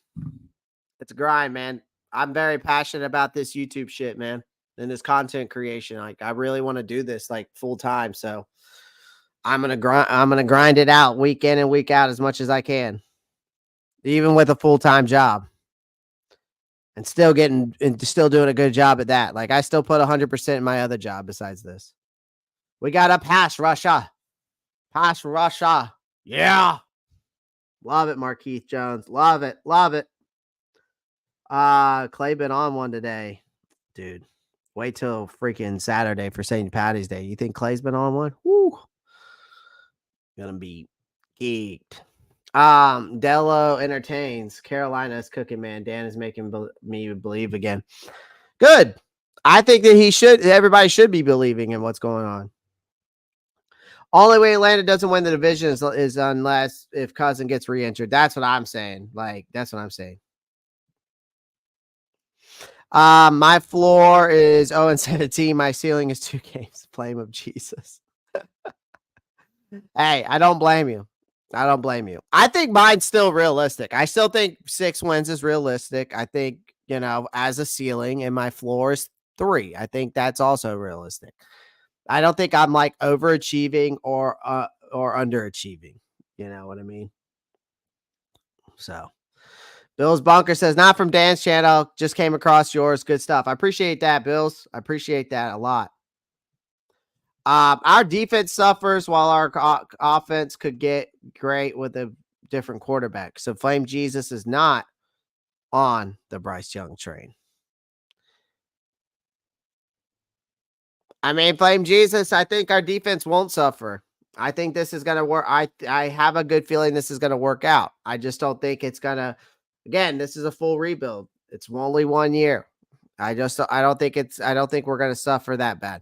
it's a grind, man. I'm very passionate about this YouTube shit, man, and this content creation. Like, I really want to do this like full time. So I'm going to grind it out week in and week out as much as I can, even with a full-time job. And still doing a good job at that. Like, I still put 100% in my other job besides this. We got a pass Russia. Yeah. Love it, Markeith Jones. Love it. Clay been on one today. Dude, wait till freaking Saturday for St. Patty's Day. You think Clay's been on one? Woo. Gonna be geeked. Dello entertains. Carolina is cooking, man. Dan is making me believe again. Good. I think that everybody should be believing in what's going on. Only way Atlanta doesn't win the division is unless if Cousin gets re-injured. That's what I'm saying. My floor is 0-17. My ceiling is 2 games. Flame of Jesus. Hey, I don't blame you. I think mine's still realistic. I still think 6 wins is realistic. I think, as a ceiling, and my floor is 3. I think that's also realistic. I don't think I'm like overachieving or underachieving. You know what I mean? So, Bills Bunker says, not from Dan's channel, just came across yours. Good stuff. I appreciate that, Bills. I appreciate that a lot. Our defense suffers while our offense could get great with a different quarterback. So Flame Jesus is not on the Bryce Young train. I mean, Flame Jesus, I think our defense won't suffer. I think this is going to work. I have a good feeling this is going to work out. I just don't think it's going to. Again, this is a full rebuild. It's only 1 year. I don't think we're going to suffer that bad.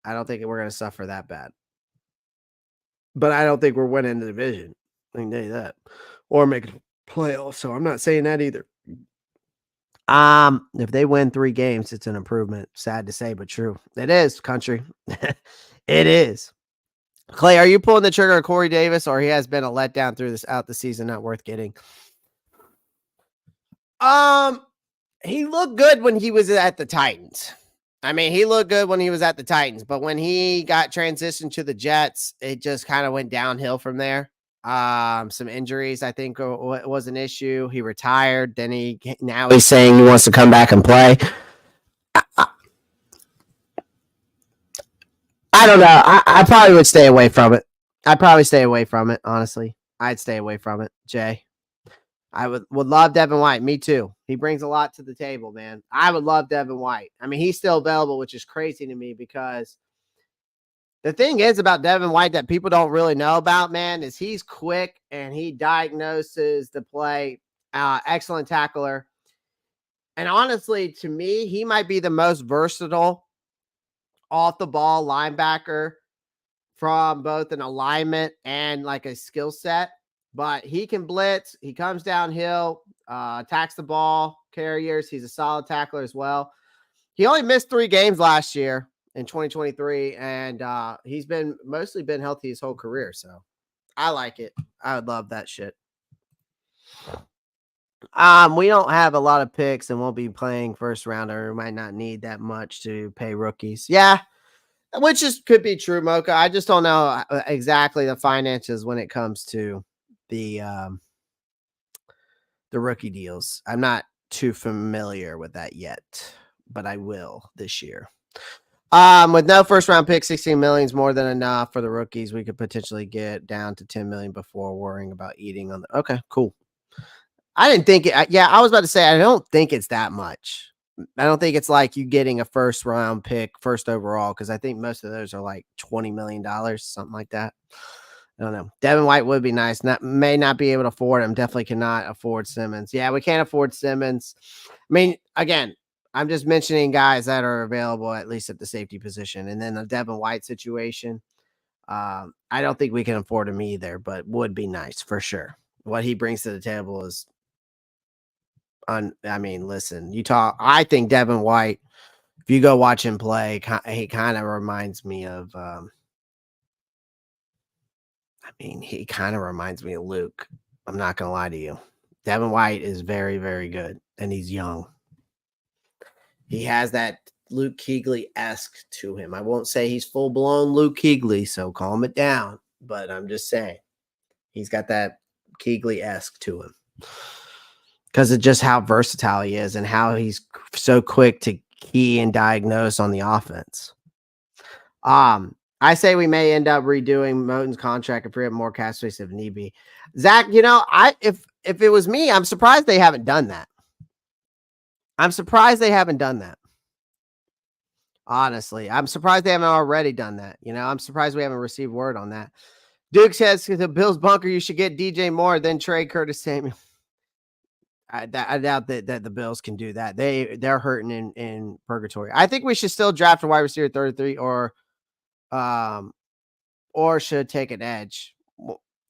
I don't think we're going to suffer that bad. But I don't think we're winning the division. I can tell you that. Or making playoffs. So I'm not saying that either. If they win 3 games, it's an improvement. Sad to say, but true. It is, country. It is. Clay, are you pulling the trigger on Corey Davis, or he has been a letdown throughout the season, not worth getting? He looked good when he was at the Titans. I mean, he looked good when he was at the Titans, but when he got transitioned to the Jets, it just kind of went downhill from there. Some injuries, I think, was an issue. He retired. Then now he's saying he wants to come back and play. I don't know. I probably would stay away from it. I'd probably stay away from it, honestly. I'd stay away from it, Jay. I would love Devin White. Me too. He brings a lot to the table, man. I would love Devin White. I mean, he's still available, which is crazy to me because the thing is about Devin White that people don't really know about, man, is he's quick and he diagnoses the play. Excellent tackler. And honestly, to me, he might be the most versatile off the ball linebacker from both an alignment and like a skill set. But he can blitz. He comes downhill, attacks the ball carriers. He's a solid tackler as well. He only missed 3 games last year in 2023, and he's mostly been healthy his whole career. So I like it. I would love that shit. We don't have a lot of picks and won't be playing first rounder. We might not need that much to pay rookies. Yeah, which could be true, Mocha. I just don't know exactly the finances when it comes to the rookie deals. I'm not too familiar with that yet, but I will this year. With no first round pick, 16 million is more than enough for the rookies. We could potentially get down to 10 million before worrying about eating on the. Okay, cool. I didn't think it. Yeah, I was about to say, I don't think it's that much. I don't think it's like you getting a first round pick, first overall, because I think most of those are like $20 million, something like that. I don't know. Devin White would be nice. May not be able to afford him. Definitely cannot afford Simmons. Yeah, we can't afford Simmons. I mean, again, I'm just mentioning guys that are available at least at the safety position. And then the Devin White situation, I don't think we can afford him either, but would be nice for sure. What he brings to the table is I mean, listen, I think Devin White, if you go watch him play, he kind of reminds me of he kind of reminds me of Luke. I'm not going to lie to you. Devin White is very, very good, and he's young. He has that Luke Kuechly-esque to him. I won't say he's full-blown Luke Kuechly, so calm it down, but I'm just saying he's got that Kuechly-esque to him because of just how versatile he is and how he's so quick to key and diagnose on the offense. I say we may end up redoing Moton's contract and free up more cap space if need be. Zach, if it was me, I'm surprised they haven't done that. Honestly, I'm surprised they haven't already done that. I'm surprised we haven't received word on that. Duke says to the Bills bunker, you should get DJ Moore, then trade Curtis Samuel. I doubt that the Bills can do that. They're hurting in purgatory. I think we should still draft a wide receiver 33 or should take an edge.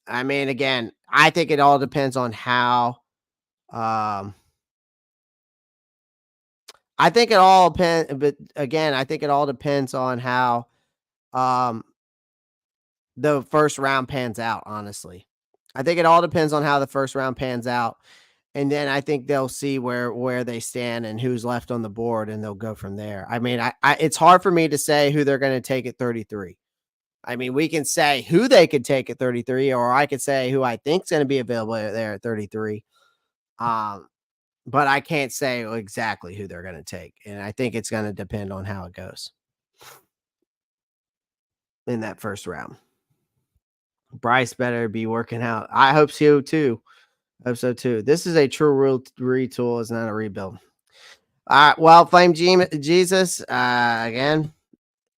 I mean, again, I think it all depends on how. I think it all depends, but again, I think it all depends on how the first round pans out. Honestly, I think it all depends on how the first round pans out, and then I think they'll see where they stand and who's left on the board, and they'll go from there. I mean, it's hard for me to say who they're going to take at 33. I mean, we can say who they could take at 33, or I could say who I think is going to be available there at 33. But I can't say exactly who they're going to take. And I think it's going to depend on how it goes in that first round. Bryce better be working out. I hope so too. This is a true retool. It's not a rebuild. Well, Flame Jesus, again,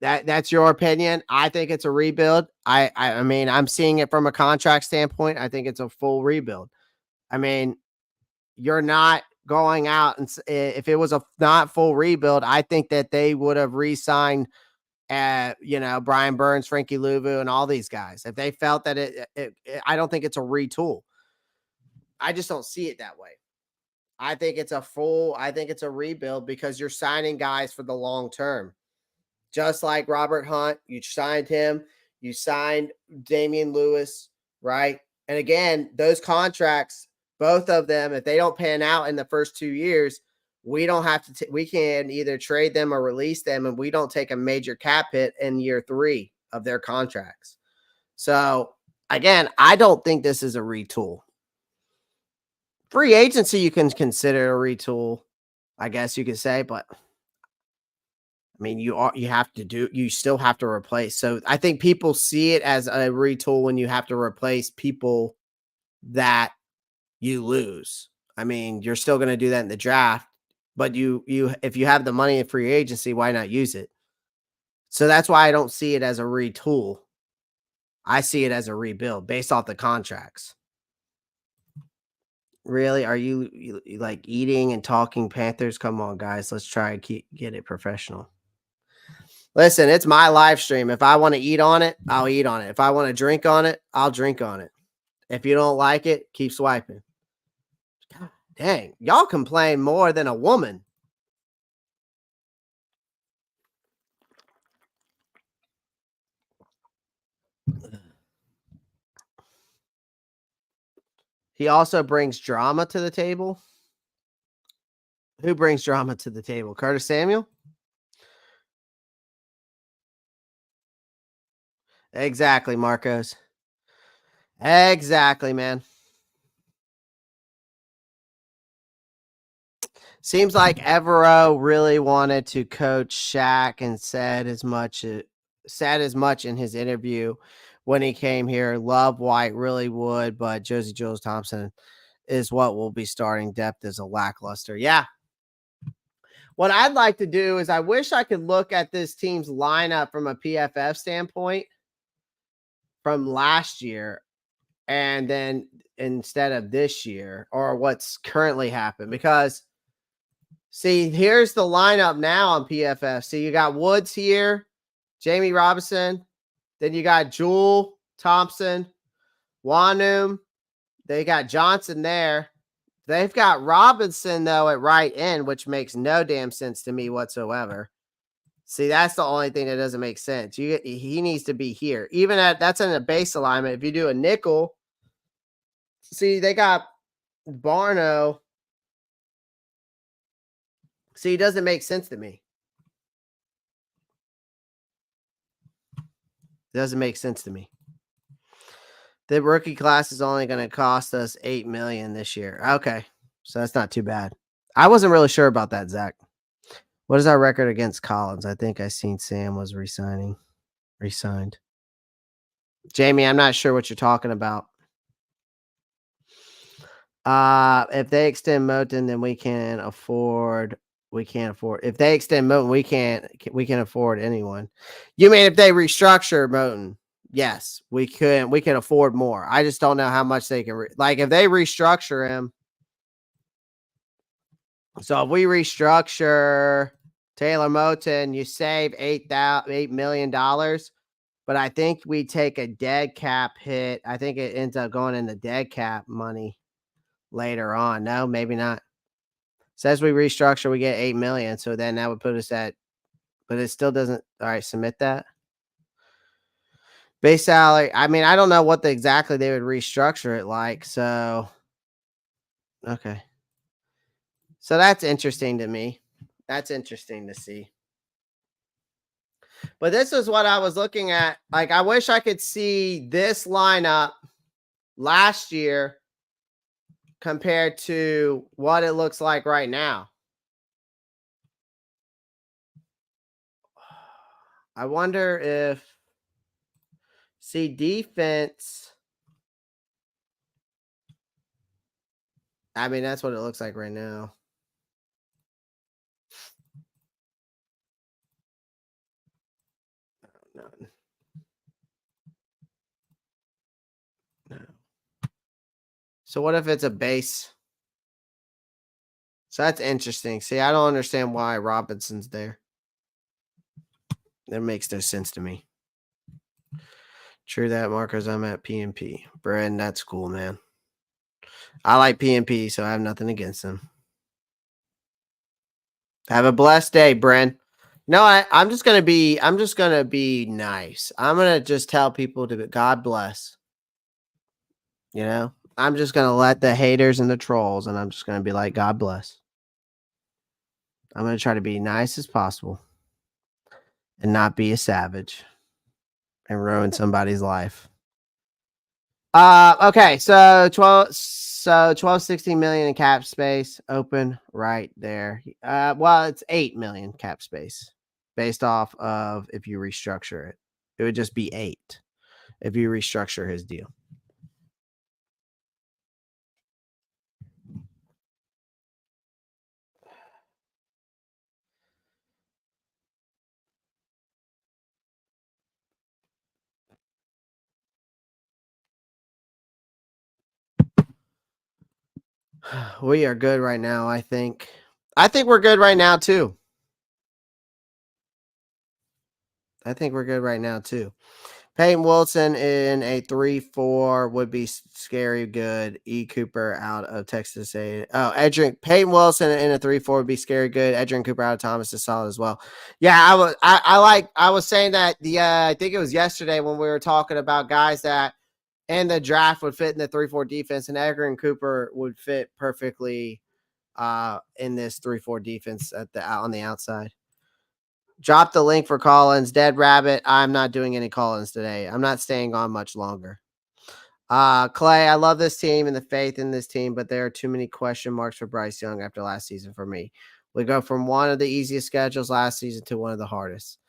That's your opinion. I think it's a rebuild. I mean, I'm seeing it from a contract standpoint. I think it's a full rebuild. I mean, you're not going out and if it was a not full rebuild, I think that they would have re-signed Brian Burns, Frankie Louvu, and all these guys. If they felt that I don't think it's a retool. I just don't see it that way. I think it's a rebuild because you're signing guys for the long term. Just like Robert Hunt, you signed him, you signed Damian Lewis, right? And again, those contracts, both of them, if they don't pan out in the first 2 years, we don't have to, we can either trade them or release them, and we don't take a major cap hit in year 3 of their contracts. So again, I don't think this is a retool. Free agency, you can consider a retool, I guess you could say, but I mean, you still have to replace. So I think people see it as a retool when you have to replace people that you lose. I mean, you're still going to do that in the draft, but if you have the money in free agency, why not use it? So that's why I don't see it as a retool. I see it as a rebuild based off the contracts. Really? Are you like eating and talking Panthers? Come on, guys. Let's try and get it professional. Listen, it's my live stream. If I want to eat on it, I'll eat on it. If I want to drink on it, I'll drink on it. If you don't like it, keep swiping. God dang, y'all complain more than a woman. He also brings drama to the table. Who brings drama to the table? Curtis Samuel? Exactly, Marcos. Exactly, man. Seems like Evero really wanted to coach Shaq and said as much in his interview when he came here. Love White really would, but Josie Jules Thompson is what will be starting. Depth is a lackluster. Yeah. What I'd like to do is I wish I could look at this team's lineup from a PFF standpoint from last year and then instead of this year or what's currently happened. Because see, here's the lineup now on PFF. See, you got Woods here, Jamie Robinson, then you got Jewel Thompson, Wonnum. They got Johnson there. They've got Robinson, though, at right end, which makes no damn sense to me whatsoever. See, that's the only thing that doesn't make sense. He needs to be here. Even that's in a base alignment. If you do a nickel, see, they got Barno. See, it doesn't make sense to me. It doesn't make sense to me. The rookie class is only going to cost us $8 million this year. Okay, so that's not too bad. I wasn't really sure about that, Zach. What is our record against Collins? I think I seen Sam was resigned. Jamie, I'm not sure what you're talking about. If they extend Moten, then we can't afford. If they extend Moten, we can afford anyone. You mean if they restructure Moten? Yes, we could. We can afford more. I just don't know how much they can. Like if they restructure him. So if we restructure Taylor Moten, you save $8 million. But I think we take a dead cap hit. I think it ends up going into dead cap money later on. No, maybe not. Says we restructure, we get $8 million. So then that would put us at, but it still doesn't. All right, submit that. Base salary. I mean, I don't know what exactly they would restructure it like. So, okay. So that's interesting to me. That's interesting to see. But this is what I was looking at. Like, I wish I could see this lineup last year compared to what it looks like right now. I wonder if, see, defense. I mean, that's what it looks like right now. So what if it's a base? So that's interesting. See, I don't understand why Robinson's there. That makes no sense to me. True that, Marcos. I'm at PNP. Brad, that's cool, man. I like PNP, so I have nothing against them. Have a blessed day, Bren. No, I'm just gonna be nice. I'm gonna just tell people to God bless. You know, I'm just gonna let the haters and the trolls, and I'm just gonna be like, God bless. I'm gonna try to be nice as possible and not be a savage and ruin somebody's life. Okay, so 16 million in cap space open right there. Well, it's 8 million cap space based off of if you restructure it. It would just be 8 if you restructure his deal. We are good right now, I think. I think we're good right now too. Peyton Wilson in a 3-4 would be scary good. E. Cooper out of Texas A. Oh, Peyton Wilson in a 3-4 would be scary good. Edgerrin Cooper out of Thomas is solid as well. Yeah, I was saying that I think it was yesterday when we were talking about guys that in the draft would fit in the 3-4 defense, and Edgerrin Cooper would fit perfectly in this 3-4 defense on the outside. Drop the link for Collins. Dead Rabbit. I'm not doing any Collins today. I'm not staying on much longer. Clay, I love this team and the faith in this team, but there are too many question marks for Bryce Young after last season for me. We go from one of the easiest schedules last season to one of the hardest.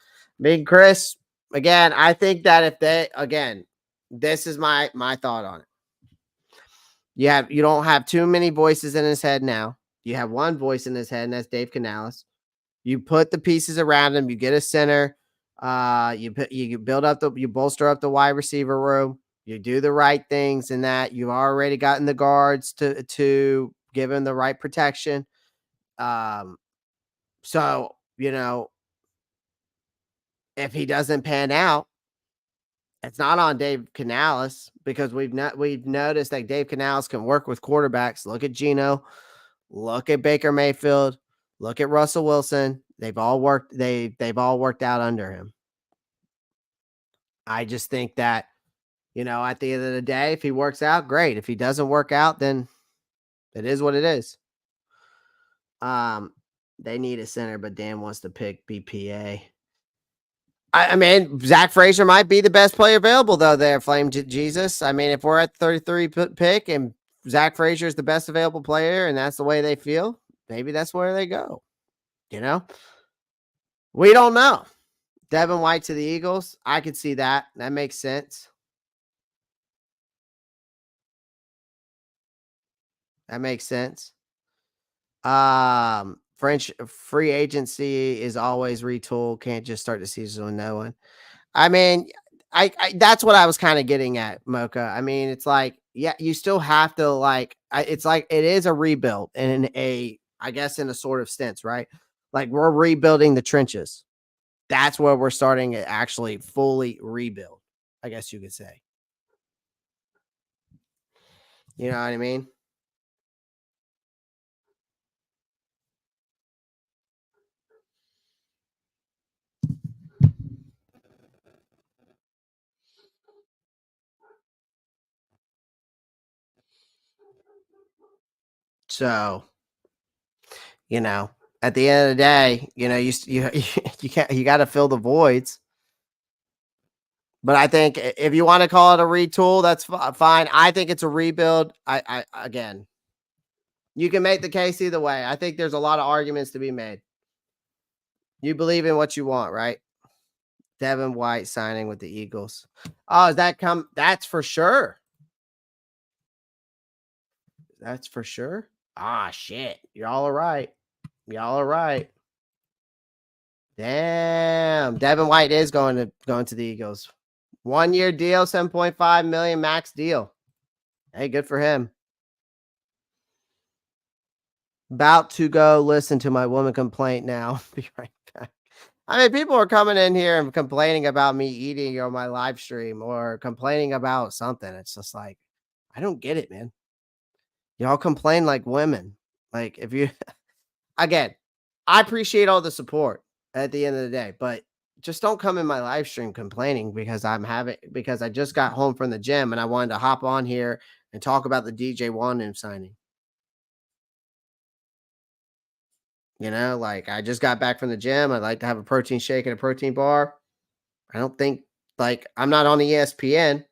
Big Chris, again, I think that this is my thought on it. You don't have too many voices in his head now. You have one voice in his head, and that's Dave Canales. You put the pieces around him. You get a center. You bolster up the wide receiver room. You do the right things in that. You've already gotten the guards to give him the right protection. So if he doesn't pan out, it's not on Dave Canales because we've noticed that Dave Canales can work with quarterbacks. Look at Geno. Look at Baker Mayfield. Look at Russell Wilson. They've all worked out under him. I just think that, at the end of the day, if he works out, great. If he doesn't work out, then it is what it is. They need a center, but Dan wants to pick BPA. I mean, Zach Frazier might be the best player available, though, there, Flame Jesus. I mean, if we're at 33 pick and Zach Frazier is the best available player and that's the way they feel, maybe that's where they go. We don't know. Devin White to the Eagles. I could see that. That makes sense. French free agency is always Retool. Can't just start the season with no one. I mean, I that's what I was kind of getting at, Mocha. I mean, it's like, yeah, you still have to it's like it is a rebuild in I guess in a sort of sense, right? Like we're rebuilding the trenches. That's where we're starting to actually fully rebuild, I guess you could say. You know what I mean? So, at the end of the day, you got to fill the voids. But I think if you want to call it a retool, that's fine. I think it's a rebuild. Again, you can make the case either way. I think there's a lot of arguments to be made. You believe in what you want, right? Devin White signing with the Eagles. Oh, that's for sure. That's for sure. Ah, shit. Y'all are right. Damn. Devin White is going to the Eagles. 1 year deal, $7.5 million max deal. Hey, good for him. About to go listen to my woman complaint now. Be right back. I mean, people are coming in here and complaining about me eating on my live stream or complaining about something. It's just like, I don't get it, man. Y'all complain like women. Like, if you, again, I appreciate all the support at the end of the day, but just don't come in my live stream complaining because because I just got home from the gym and I wanted to hop on here and talk about the DJ Wonnum signing. You know, like I just got back from the gym. I'd like to have a protein shake and a protein bar. I don't think like I'm not on ESPN.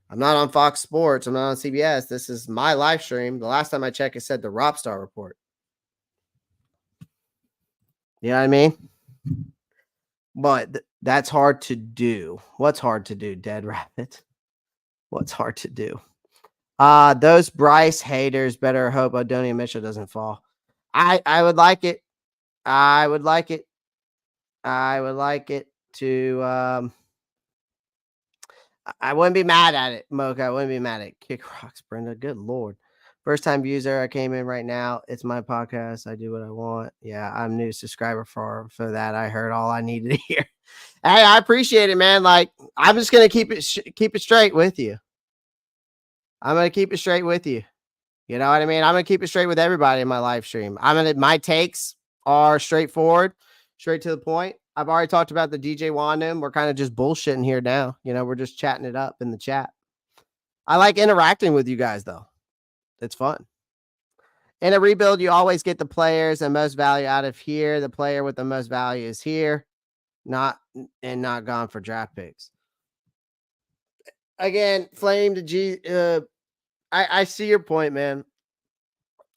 I'm not on Fox Sports. I'm not on CBS. This is my live stream. The last time I checked, it said the Ropp Star Report. You know what I mean? But that's hard to do. What's hard to do, Dead Rabbit? What's hard to do? Those Bryce haters better hope Odonia Mitchell doesn't fall. I would like it. I would like it. I would like it to I wouldn't be mad at it, Mocha. I wouldn't be mad at it. Kick rocks, Brenda. Good Lord. First time user. I came in right now. It's my podcast. I do what I want. Yeah, I'm new subscriber for that. I heard all I needed to hear. Hey, I appreciate it, man. Like, I'm just gonna keep it straight with you. I'm gonna keep it straight with you. You know what I mean? I'm gonna keep it straight with everybody in my live stream. My takes are straightforward, straight to the point. I've already talked about the DJ Wonnum. We're kind of just bullshitting here now. You know, we're just chatting it up in the chat. I like interacting with you guys, though. It's fun. In a rebuild, you always get the players and most value out of here. The player with the most value is here, not gone for draft picks. Again, Flame to G. I see your point, man.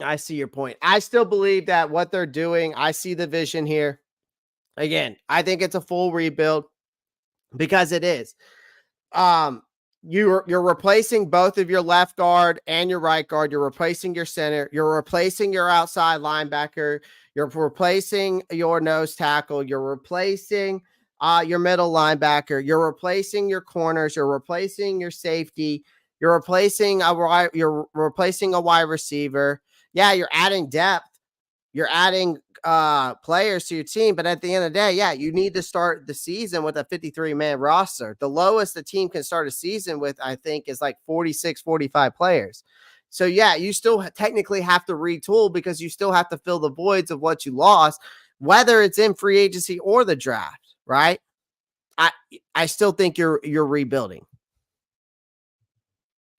I see your point. I still believe that what they're doing, I see the vision here. Again, I think it's a full rebuild because it is. You're replacing both of your left guard and your right guard. You're replacing your center. You're replacing your outside linebacker. You're replacing your nose tackle. You're replacing your middle linebacker. You're replacing your corners. You're replacing your safety. You're replacing a wide receiver. Yeah, you're adding depth. You're adding players to your team, but at the end of the day, yeah, you need to start the season with a 53-man roster. The lowest the team can start a season with, I think, is like 46, 45 players. So yeah, you still technically have to retool because you still have to fill the voids of what you lost, whether it's in free agency or the draft, right? I still think you're rebuilding.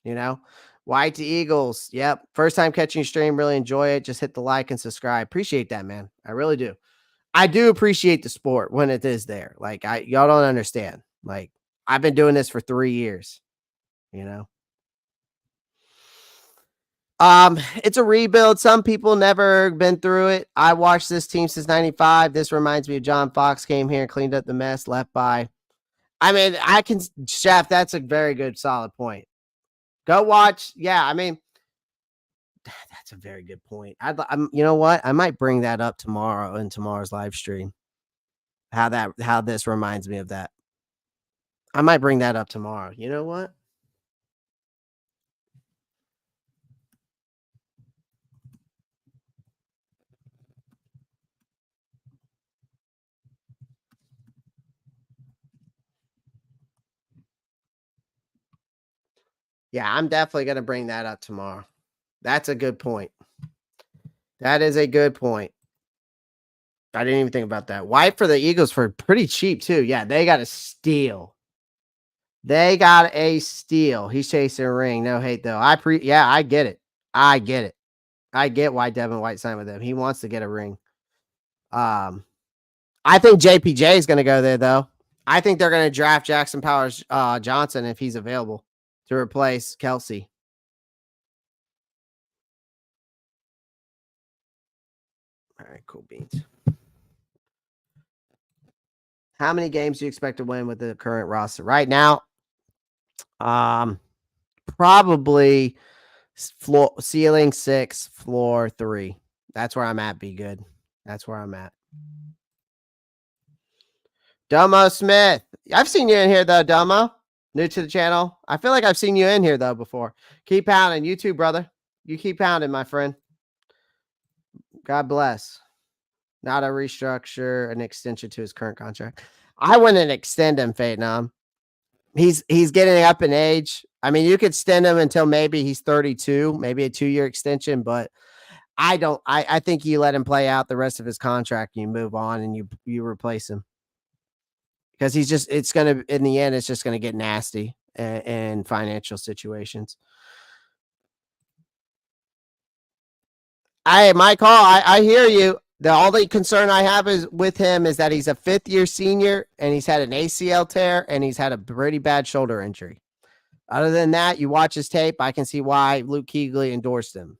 You know, White to Eagles. Yep. First time catching your stream. Really enjoy it. Just hit the like and subscribe. Appreciate that, man. I really do. I do appreciate the sport when it is there. Like y'all don't understand. Like I've been doing this for 3 years, you know. It's a rebuild. Some people never been through it. I watched this team since 95. This reminds me of John Fox came here and cleaned up the mess left by. I mean, Chef, that's a very good, solid point. Go watch. Yeah, I mean, that's a very good point. You know what? I might bring that up tomorrow in tomorrow's live stream. How this reminds me of that. I might bring that up tomorrow. You know what? Yeah, I'm definitely going to bring that up tomorrow. That's a good point. That is a good point. I didn't even think about that. White for the Eagles for pretty cheap too. Yeah, they got a steal. They got a steal. He's chasing a ring. No hate though. I get it. I get it. I get why Devin White signed with them. He wants to get a ring. I think JPJ is going to go there though. I think they're going to draft Jackson Powers Johnson if he's available to replace Kelsey. All right, cool beans. How many games do you expect to win with the current roster right now? Probably ceiling 6, floor 3. That's where I'm at. Be good. That's where I'm at. Domo Smith. I've seen you in here though, Domo. New to the channel. I feel like I've seen you in here though before. Keep pounding. You too, brother. You keep pounding, my friend. God bless. Not a restructure, an extension to his current contract. I wouldn't extend him, Phaeton. He's getting up in age. I mean, you could extend him until maybe he's 32, maybe a 2-year extension, but I think you let him play out the rest of his contract and you move on and you replace him. Because in the end, it's just going to get nasty in financial situations. My call, I hear you. The only concern I have with him is that he's a 5th-year senior and he's had an ACL tear and he's had a pretty bad shoulder injury. Other than that, you watch his tape, I can see why Luke Kuechly endorsed him.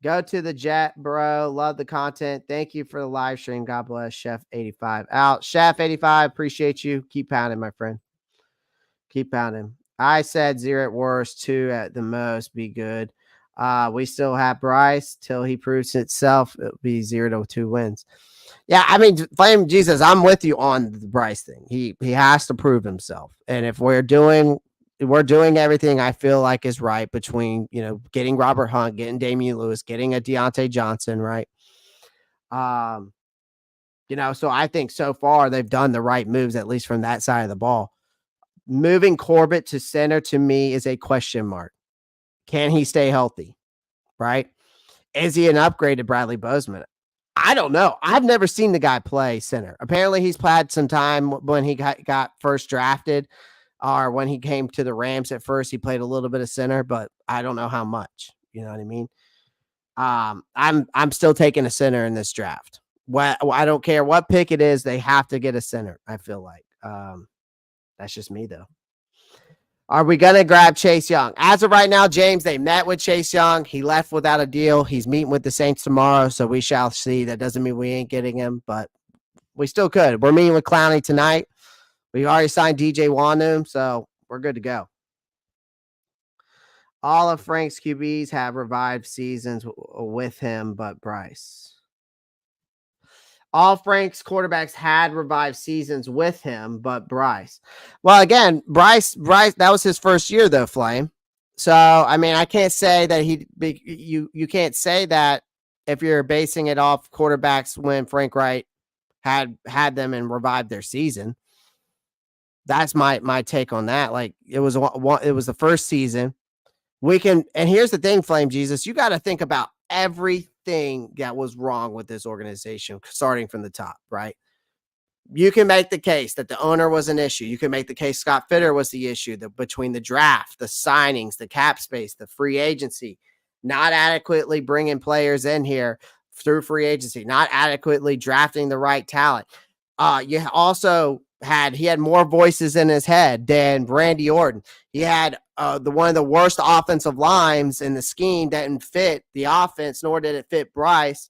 Go to the Jet, bro. Love the content. Thank you for the live stream. God bless. Chef85 out. Chef85, appreciate you. Keep pounding, my friend. Keep pounding. I said 0 at worst, 2 at the most. Be good. We still have Bryce till he proves itself. It'll be 0 to 2 wins. Yeah, I mean, Flame Jesus, I'm with you on the Bryce thing. He has to prove himself. And if we're doing everything I feel like is right between, getting Robert Hunt, getting Damian Lewis, getting a Deontay Johnson, right? So I think so far they've done the right moves, at least from that side of the ball. Moving Corbett to center to me is a question mark. Can he stay healthy? Right? Is he an upgraded Bradley Bozeman? I don't know. I've never seen the guy play center. Apparently he's had some time when he got first drafted, or when he came to the Rams at first, he played a little bit of center, but I don't know how much. You know what I mean? I'm still taking a center in this draft. I don't care what pick it is, they have to get a center. I feel like that's just me though. Are we going to grab Chase Young? As of right now, James, they met with Chase Young. He left without a deal. He's meeting with the Saints tomorrow, so we shall see. That doesn't mean we ain't getting him, but we still could. We're meeting with Clowney tonight. We already signed DJ Wonnum, so we're good to go. All of Frank's QBs have revived seasons with him, but Bryce. All Frank's quarterbacks had revived seasons with him, but Bryce. Well, again, Bryce, that was his first year, though, Flame. So, I mean, I can't say that you can't say that if you're basing it off quarterbacks when Frank Wright had them and revived their season. That's my take on that. Like, it was the first season. And here's the thing, Flame Jesus, you got to think about everything that was wrong with this organization, starting from the top, right? You can make the case that the owner was an issue. You can make the case Scott Fitter was the issue between the draft, the signings, the cap space, the free agency, not adequately bringing players in here through free agency, not adequately drafting the right talent. You also he had more voices in his head than Randy Orton. He had one of the worst offensive lines in the scheme that didn't fit the offense, nor did it fit Bryce.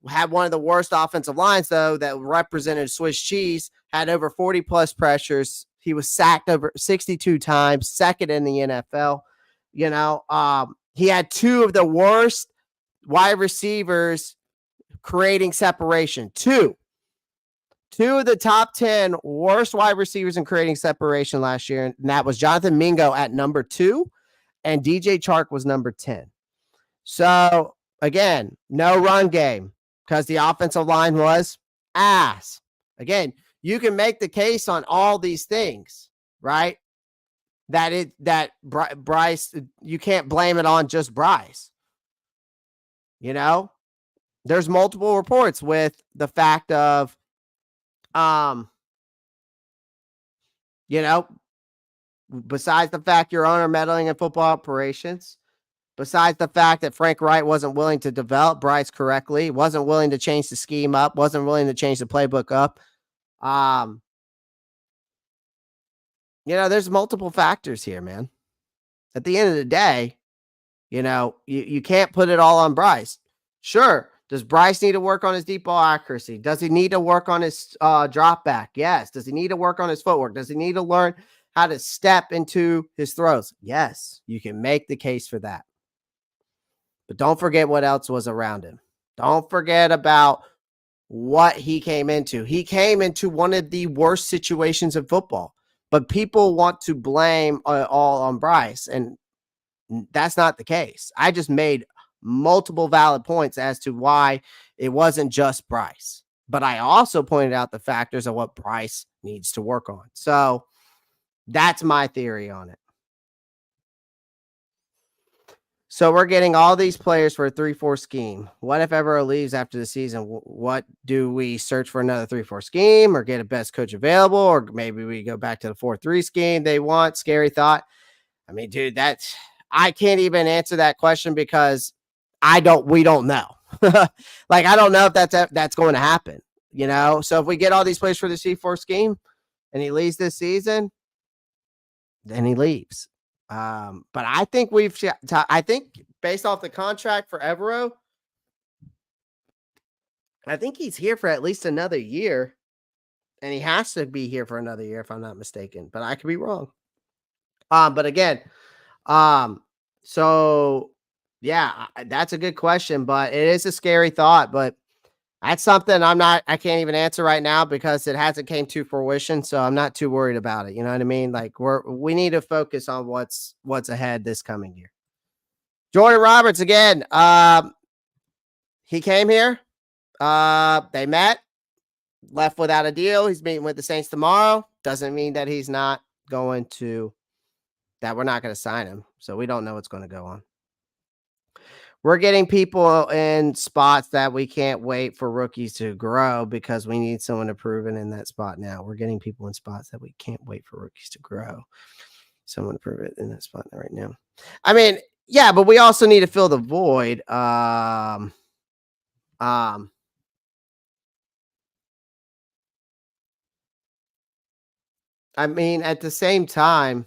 Had one of the worst offensive lines, though, that represented Swiss cheese, had over 40 plus pressures. He was sacked over 62 times, second in the NFL. He had 2 of the worst wide receivers creating separation. Two of the top 10 worst wide receivers in creating separation last year, and that was Jonathan Mingo at number 2, and DJ Chark was number 10. So, again, no run game because the offensive line was ass. Again, you can make the case on all these things, right? That Bryce, you can't blame it on just Bryce. There's multiple reports with the fact of, besides the fact your owner meddling in football operations, besides the fact that Frank Wright wasn't willing to develop Bryce correctly, wasn't willing to change the scheme up, wasn't willing to change the playbook up. There's multiple factors here, man. At the end of the day, you can't put it all on Bryce. Sure. Does Bryce need to work on his deep ball accuracy? Does he need to work on his drop back? Yes. Does he need to work on his footwork? Does he need to learn how to step into his throws? Yes. You can make the case for that. But don't forget what else was around him. Don't forget about what he came into. He came into one of the worst situations in football. But people want to blame all on Bryce, and that's not the case. I just made multiple valid points as to why it wasn't just Bryce. But I also pointed out the factors of what Bryce needs to work on. So that's my theory on it. So we're getting all these players for a 3-4 scheme. What if Evero leaves after the season? What do we search for another 3-4 scheme or get a best coach available? Or maybe we go back to the 4-3 scheme they want? Scary thought. I mean, dude, I can't even answer that question because we don't know. Like, I don't know if that's going to happen, So if we get all these players for the C4 scheme and he leaves this season, then he leaves. But I think I think based off the contract for Evero, I think he's here for at least another year, and he has to be here for another year if I'm not mistaken. But I could be wrong. But again, so yeah, that's a good question, but it is a scary thought. But that's something I can't even answer right now because it hasn't came to fruition. So I'm not too worried about it. You know what I mean? Like we need to focus on what's ahead this coming year. Jordan Roberts again. He came here. They met, left without a deal. He's meeting with the Saints tomorrow. Doesn't mean that he's not going to, that we're not going to sign him. So we don't know what's going to go on. We're getting people in spots that we can't wait for rookies to grow because we need someone to prove it in that spot now. We're getting people in spots that we can't wait for rookies to grow. Someone to prove it in that spot right now. I mean, yeah, but we also need to fill the void. I mean, at the same time,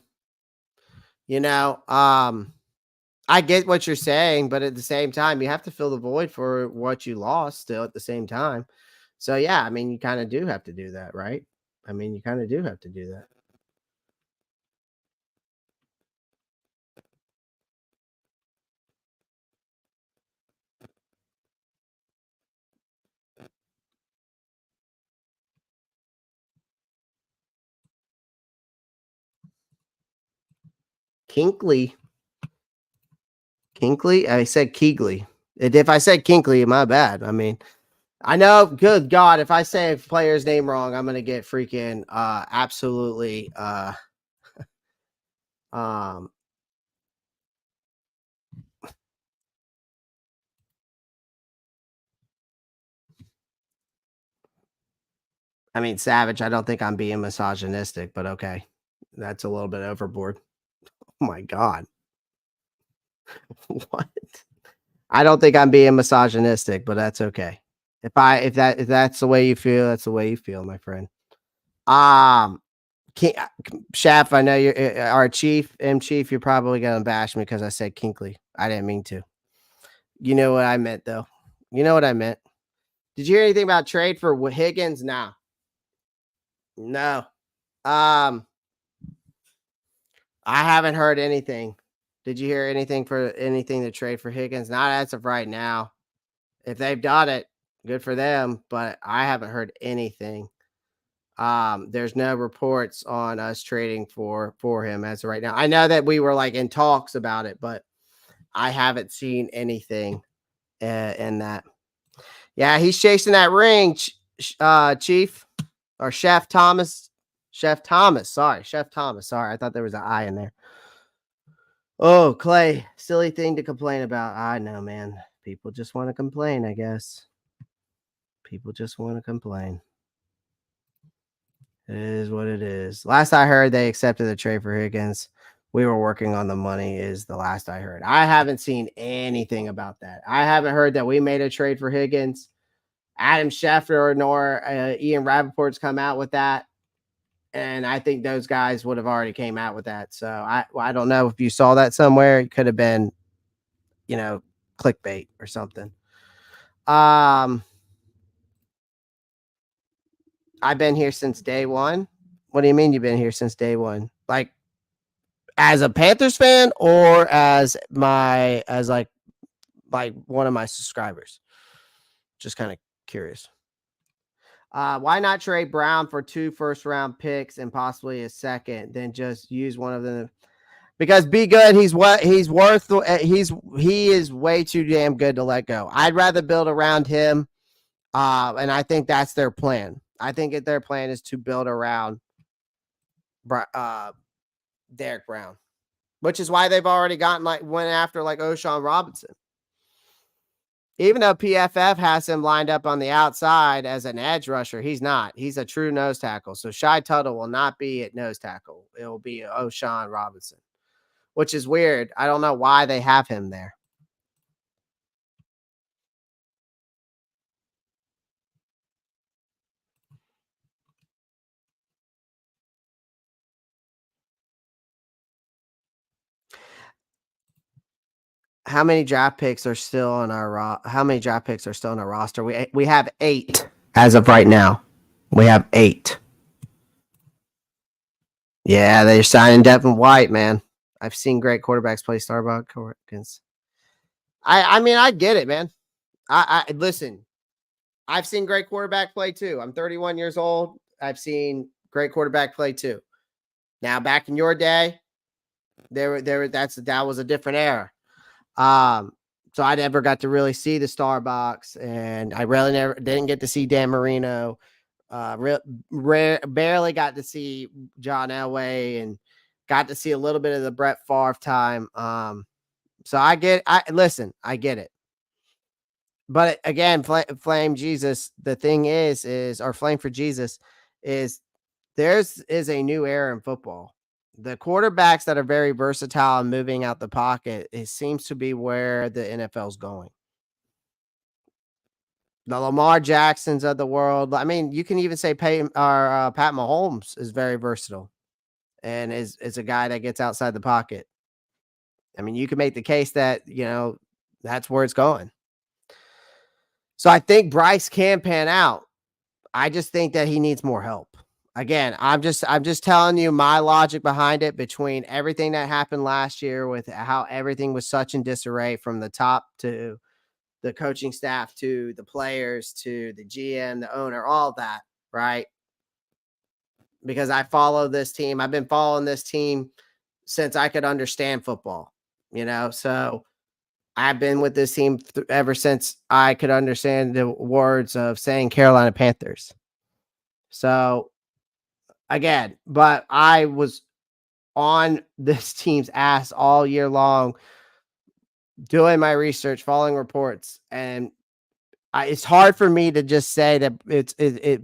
I get what you're saying, but at the same time, you have to fill the void for what you lost still at the same time. So, yeah, I mean, you kind of do have to do that, right? I mean, you kind of do have to do that. Kinkley. I said Keegley. If I said Kinkley, my bad. I mean, I know, good God, if I say a player's name wrong, I'm gonna get freaking absolutely I mean, savage. I don't think I'm being misogynistic, but okay. That's a little bit overboard. Oh my God. What? I don't think I'm being misogynistic, but that's okay. If that's the way you feel, that's the way you feel, my friend. Chef, I know you're our chief, Chief. You're probably gonna bash me because I said Kinkley. I didn't mean to. You know what I meant, though. You know what I meant. Did you hear anything about trade for Higgins? No. No. I haven't heard anything. Did you hear anything to trade for Higgins? Not as of right now. If they've done it, good for them. But I haven't heard anything. There's no reports on us trading for him as of right now. I know that we were like in talks about it, but I haven't seen anything in that. Yeah, he's chasing that ring, Chief or Chef Thomas. Chef Thomas. Sorry. I thought there was an I in there. Oh, Clay, silly thing to complain about. I know, man. People just want to complain, I guess. People just want to complain. It is what it is. Last I heard, they accepted the trade for Higgins. We were working on the money is the last I heard. I haven't seen anything about that. I haven't heard that we made a trade for Higgins. Adam Schefter nor Ian Rappaport's come out with that. And I think those guys would have already came out with that. So I don't know if you saw that somewhere. It could have been, clickbait or something. I've been here since day one. What do you mean you've been here since day one? Like as a Panthers fan or as one of my subscribers? Just kind of curious. Why not trade Brown for 2 first-round picks and possibly a second, then just use one of them? Because Be Good, he is way too damn good to let go. I'd rather build around him, and I think that's their plan. I think their plan is to build around Derek Brown, which is why they've already went after O'Shawn Robinson. Even though PFF has him lined up on the outside as an edge rusher, he's not. He's a true nose tackle. So Shy Tuttle will not be at nose tackle. It will be O'Shawn Robinson, which is weird. I don't know why they have him there. How many draft picks are still on our roster? We have 8 as of right now. We have 8. Yeah, they're signing Devin White, man. I've seen great quarterbacks play Starbucks. I mean, I get it, man. I listen. I've seen great quarterback play too. I'm 31 years old. I've seen great quarterback play too. Now, back in your day, that was a different era. So I never got to really see the Starbucks, and I really didn't get to see Dan Marino. Barely got to see John Elway, and got to see a little bit of the Brett Favre time. So I get it. But again, Flame Jesus, the thing is or Flame for Jesus is is a new era in football. The quarterbacks that are very versatile and moving out the pocket, it seems to be where the NFL's going. The Lamar Jacksons of the world. I mean, you can even say Pat Mahomes is very versatile and is a guy that gets outside the pocket. I mean, you can make the case that, that's where it's going. So I think Bryce can pan out. I just think that he needs more help. Again, I'm just telling you my logic behind it, between everything that happened last year with how everything was such in disarray, from the top to the coaching staff to the players to the GM, the owner, all that, right? Because I follow this team. I've been following this team since I could understand football, so I've been with this team ever since I could understand the words of saying Carolina Panthers. So again, but I was on this team's ass all year long, doing my research, following reports, and it's hard for me to just say that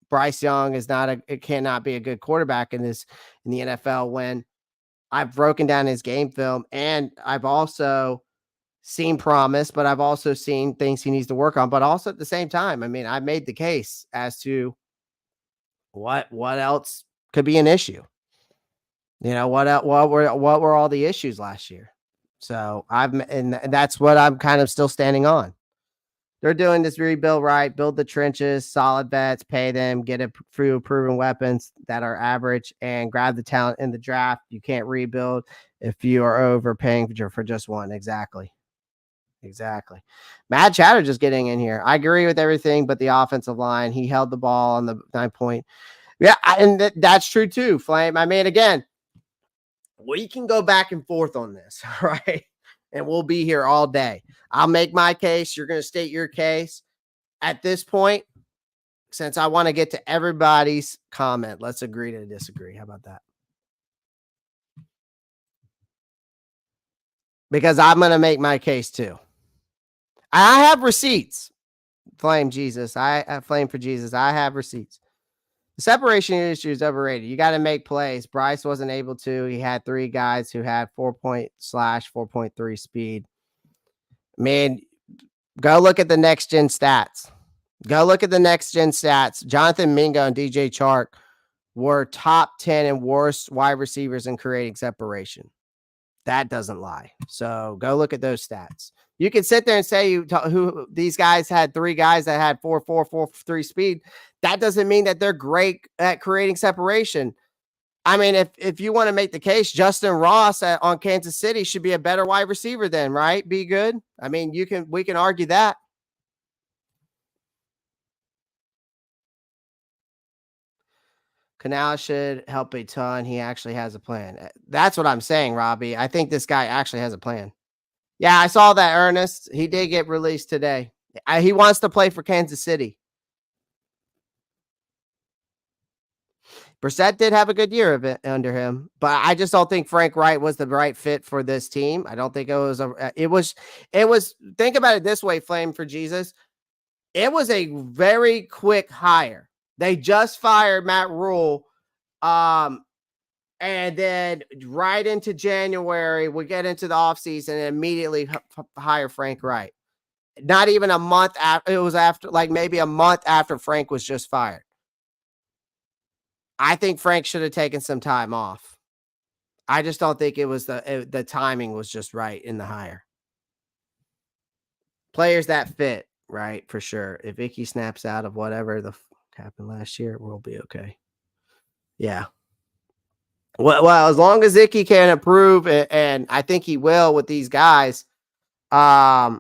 Bryce Young it cannot be a good quarterback in the NFL, when I've broken down his game film, and I've also seen promise, but I've also seen things he needs to work on. But also at the same time, I mean, I made the case as to what else could be an issue. What were all the issues last year? So and that's what I'm kind of still standing on. They're doing this rebuild right, build the trenches, solid vets, pay them, get a few proven weapons that are average, and grab the talent in the draft. You can't rebuild if you are overpaying for just one. Exactly. Mad Chatter just getting in here. I agree with everything but the offensive line. He held the ball on the 9-point. Yeah, and that's true too, Flame. I mean, again, we can go back and forth on this, right? And we'll be here all day. I'll make my case. You're going to state your case. At this point, since I want to get to everybody's comment, let's agree to disagree. How about that? Because I'm going to make my case too. I have receipts. Flame Jesus. Flame for Jesus. I have receipts. The separation issue is overrated. You got to make plays. Bryce wasn't able to. He had 3 guys who had 4./4.3 speed. Man, go look at the next gen stats. Jonathan Mingo and DJ Chark were top 10 and worst wide receivers in creating separation. That doesn't lie. So go look at those stats. You can sit there and say who these guys had 3 guys that had 4.4.3 speed. That doesn't mean that they're great at creating separation. I mean, if you want to make the case, Justin Ross on Kansas City should be a better wide receiver then, right? Be good. I mean, we can argue that. Canal should help a ton. He actually has a plan. That's what I'm saying, Robbie. I think this guy actually has a plan. Yeah, I saw that, Ernest. He did get released today. He wants to play for Kansas City. Brissett did have a good year of it under him, but I just don't think Frank Wright was the right fit for this team. I don't think it was, think about it this way, Flame for Jesus. It was a very quick hire. They just fired Matt Rule. And then right into January, we get into the offseason and immediately hire Frank Wright. Not even a month after, it was after, like maybe a month after Frank was just fired. I think Frank should have taken some time off. I just don't think it was the timing was just right in the hire. Players that fit, right? For sure. If Icky snaps out of whatever the happened last year, we'll be okay. Yeah. Well, as long as Icky can improve, and I think he will with these guys, I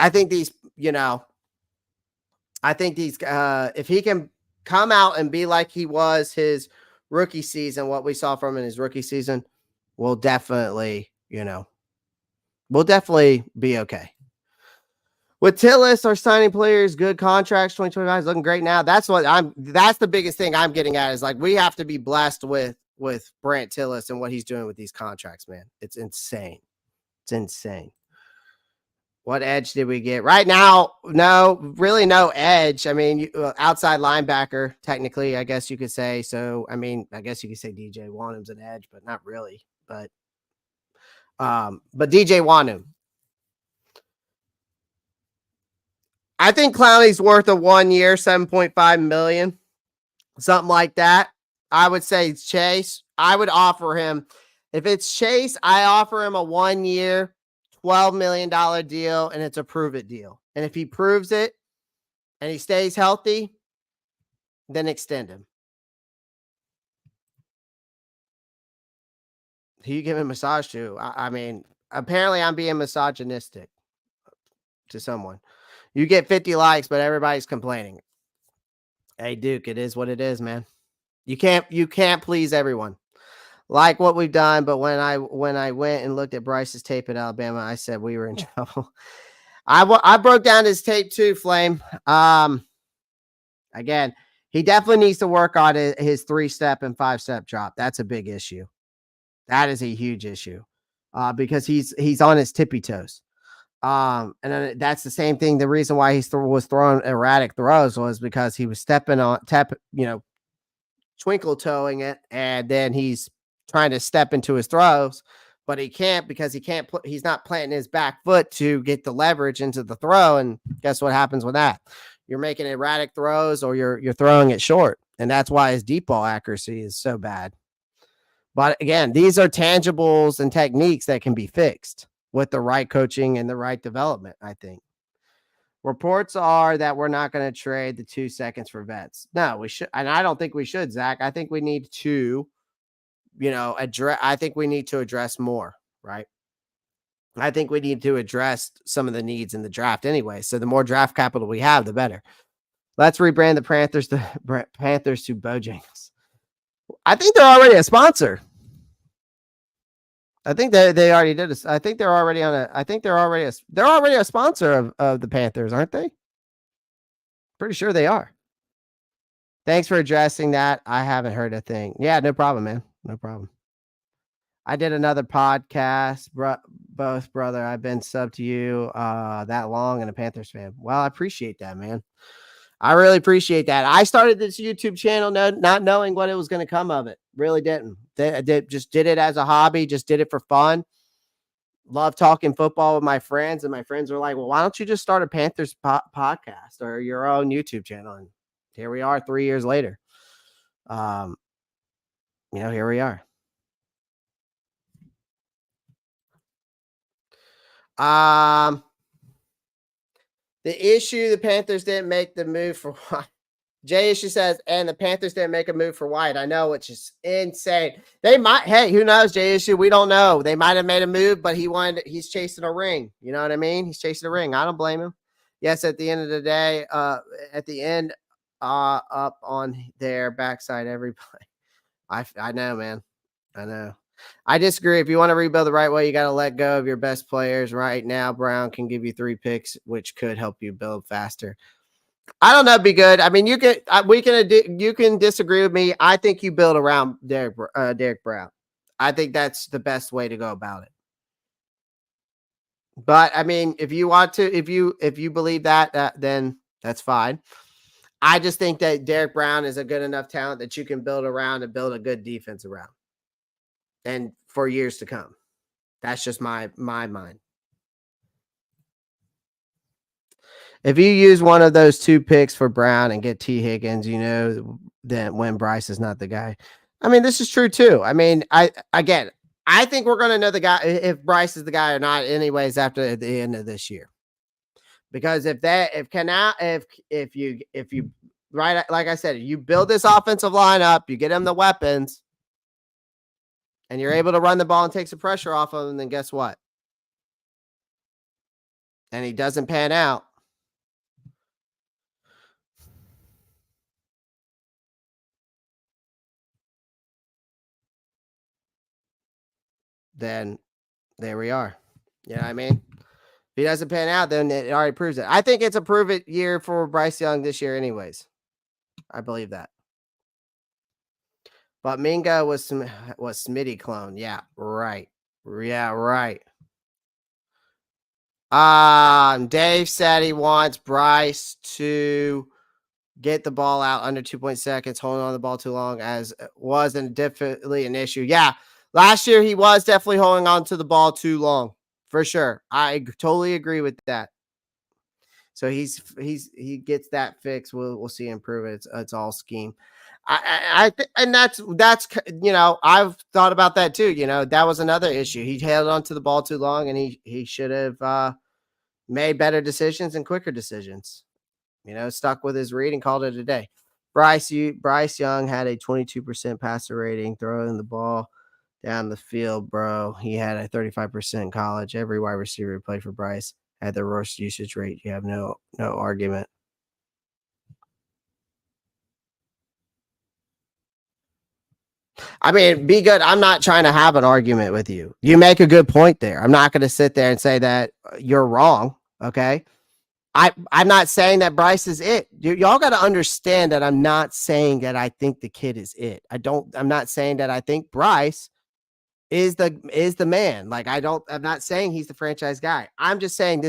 think these, if he can come out and be like he was his rookie season, what we saw from him in his rookie season, we'll definitely be okay. With Tillis, our signing players, good contracts, 2025 is looking great now. That's the biggest thing I'm getting at is like, we have to be blessed with Brant Tillis and what he's doing with these contracts, man. It's insane. It's insane. What edge did we get? Right now, no edge. I mean, outside linebacker, technically, I guess you could say. So, I mean, I guess you could say DJ Wonnum's an edge, but not really. But DJ Wonnum. I think Clowney's worth a 1 year, $7.5 million, something like that. I would say Chase. I would offer him, if it's Chase, I offer him a 1 year, $12 million deal, and it's a prove it deal. And if he proves it and he stays healthy, then extend him. Who you giving a massage to? I mean, apparently I'm being misogynistic to someone. You get 50 likes, but everybody's complaining. Hey, Duke, it is what it is, man. You can't please everyone. Like what we've done, but when I went and looked at Bryce's tape at Alabama, I said we were in trouble. I broke down his tape too, Flame. Again, he definitely needs to work on his 3-step and 5-step drop. That's a big issue. That is a huge issue because he's on his tippy toes. And then that's the same thing. The reason why he was throwing erratic throws was because he was twinkle toeing it, and then he's trying to step into his throws, but he can't because he's not planting his back foot to get the leverage into the throw. And guess what happens with that? You're making erratic throws, or you're throwing it short. And that's why his deep ball accuracy is so bad. But again, these are tangibles and techniques that can be fixed with the right coaching and the right development, I think. Reports are that we're not going to trade the 2 seconds for vets. No, we should. And I don't think we should, Zach. I think we need to, I think we need to address more, right? I think we need to address some of the needs in the draft anyway. So the more draft capital we have, the better. Let's rebrand the Panthers to Bojangles. I think they're already a sponsor. I think they already did this. I think they're already a sponsor of the Panthers, aren't they? Pretty sure they are. Thanks for addressing that. I haven't heard a thing. Yeah, no problem, man. No problem. I did another podcast, both brother. I've been sub to you that long and a Panthers fan. Well, I appreciate that, man. I really appreciate that. I started this YouTube channel not knowing what it was going to come of it. Really didn't. Just did it as a hobby. Just did it for fun. Love talking football with my friends. And my friends were like, well, why don't you just start a Panthers podcast or your own YouTube channel? And here we are 3 years later. Here we are. The issue, the Panthers didn't make the move for White. Jay Issue says, and the Panthers didn't make a move for White. I know, which is insane. They might, hey, who knows, Jay Issue? We don't know. They might have made a move, but he's chasing a ring. You know what I mean? He's chasing a ring. I don't blame him. Yes, at the end of the day, up on their backside every play. I know, man. I know. I disagree. If you want to rebuild the right way, you got to let go of your best players. Right now, Brown can give you 3 picks, which could help you build faster. I don't know. Be good. I mean, you can disagree with me. I think you build around Derek Brown. I think that's the best way to go about it. But I mean, if you want to, if you believe that, then that's fine. I just think that Derek Brown is a good enough talent that you can build around and build a good defense around, and for years to come. That's just my mind. If you use one of those 2 picks for Brown and get T. Higgins, you know that when Bryce is not the guy. I mean, this is true too. I mean, I think we're going to know the guy if Bryce is the guy or not anyways after the end of this year. Because if you right, like I said, you build this offensive line up, you get him the weapons, and you're able to run the ball and take some pressure off of him, then guess what? And he doesn't pan out. Then there we are. You know what I mean? If he doesn't pan out, then it already proves it. I think it's a prove it year for Bryce Young this year anyways. I believe that. But Minga was Smitty clone. Yeah, right. Yeah, right. Dave said he wants Bryce to get the ball out under 2 seconds, holding on the ball too long, as wasn't definitely an issue. Yeah, last year he was definitely holding on to the ball too long, for sure. I totally agree with that. So he gets that fixed. We'll see improvement. It's all scheme. And that's I've thought about that too. That was another issue. He held on to the ball too long, and he should have made better decisions and quicker decisions. Stuck with his read and called it a day. Bryce Young had a 22% passer rating, throwing the ball down the field, bro. He had a 35% in college. Every wide receiver who played for Bryce had the worst usage rate. You have no argument. I mean, be good. I'm not trying to have an argument with you. You make a good point there. I'm not going to sit there and say that you're wrong. Okay. I'm not saying that Bryce is it. Y'all got to understand that I'm not saying that I think the kid is it. I'm not saying that I think Bryce is the man. Like, I'm not saying he's the franchise guy. I'm just saying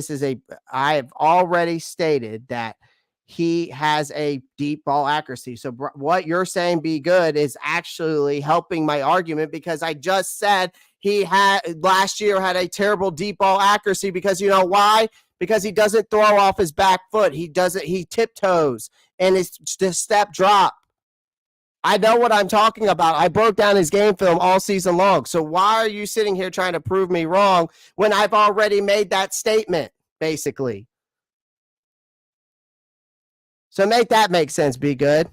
I've already stated that he has a deep ball accuracy. So what you're saying, be good, is actually helping my argument, because I just said he last year had a terrible deep ball accuracy, because you know why? Because he doesn't throw off his back foot. He tiptoes, and his step drop. I know what I'm talking about. I broke down his game film all season long. So why are you sitting here trying to prove me wrong when I've already made that statement, basically? So make that make sense, be good.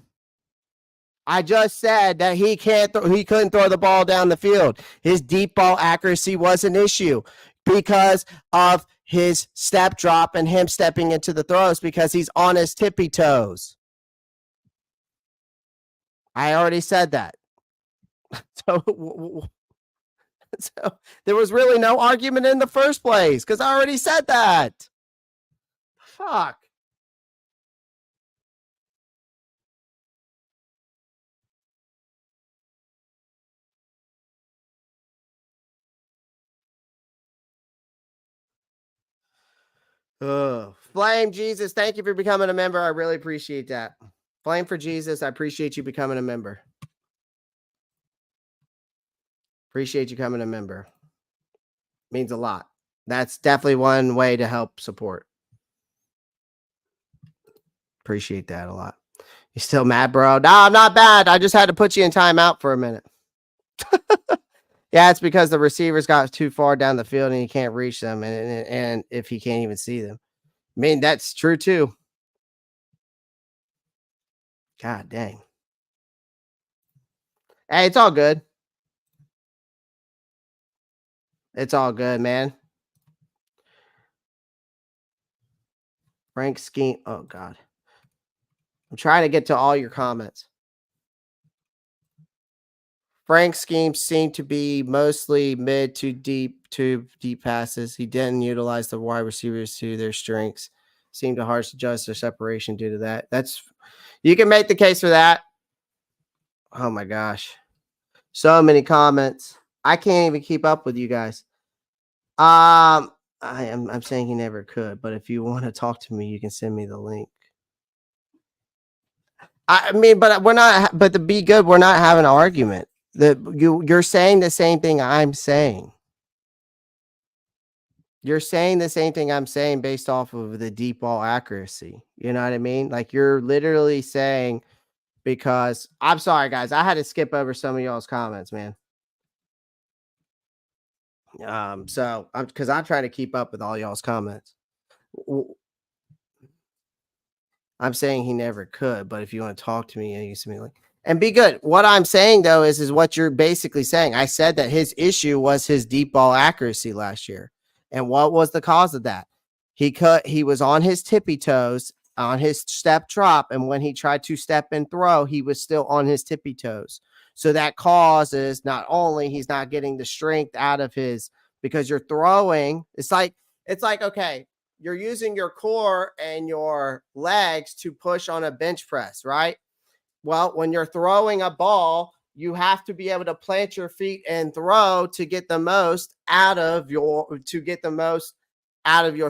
I just said that he couldn't throw the ball down the field. His deep ball accuracy was an issue because of his step drop and him stepping into the throws, because he's on his tippy toes. I already said that. So there was really no argument in the first place, because I already said that. Fuck. Flame Jesus, thank you for becoming a member. I really appreciate that. Flame for Jesus, I appreciate you becoming a member. Appreciate you coming a member. Means a lot. That's definitely one way to help support. Appreciate that a lot. You still mad, bro? No, I'm not bad. I just had to put you in timeout for a minute. Yeah, it's because the receivers got too far down the field and he can't reach them, and if he can't even see them. I mean, that's true too. God dang. Hey, it's all good. It's all good, man. Frank Scheme. Oh, God. I'm trying to get to all your comments. Frank's schemes seem to be mostly mid to deep passes. He didn't utilize the wide receivers to their strengths. Seemed to hard to adjust their separation due to that. You can make the case for that. Oh my gosh. So many comments. I can't even keep up with you guys. I'm saying he never could, but if you want to talk to me, you can send me the link. I mean, but we're not. But to be good, we're not having an argument. You're saying the same thing I'm saying. You're saying the same thing I'm saying based off of the deep ball accuracy. You know what I mean? Like you're literally saying because I'm sorry, guys, I had to skip over some of y'all's comments, man. So I'm trying to keep up with all y'all's comments. I'm saying he never could, but if you want to talk to me, you can me like and be good. What I'm saying though is what you're basically saying. I said that his issue was his deep ball accuracy last year. And what was the cause of that? He was on his tippy toes on his step drop, and when he tried to step and throw, he was still on his tippy toes. So that causes not only he's not getting the strength out of his because you're throwing, it's like okay, you're using your core and your legs to push on a bench press, right? Well, when you're throwing a ball, you have to be able to plant your feet and throw to get the most out of your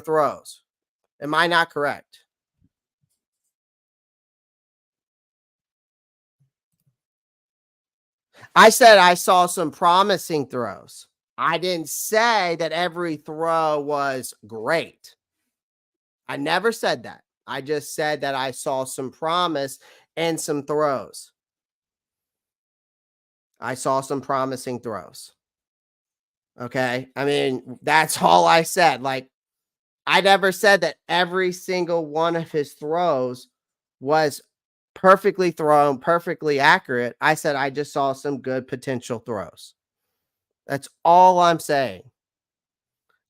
throws. Am I not correct? I said I saw some promising throws. I didn't say that every throw was great. I never said that. I just said that I saw some promise and some throws. I saw some promising throws. Okay. I mean, that's all I said. Like, I never said that every single one of his throws was perfectly thrown, perfectly accurate. I said I just saw some good potential throws. That's all I'm saying.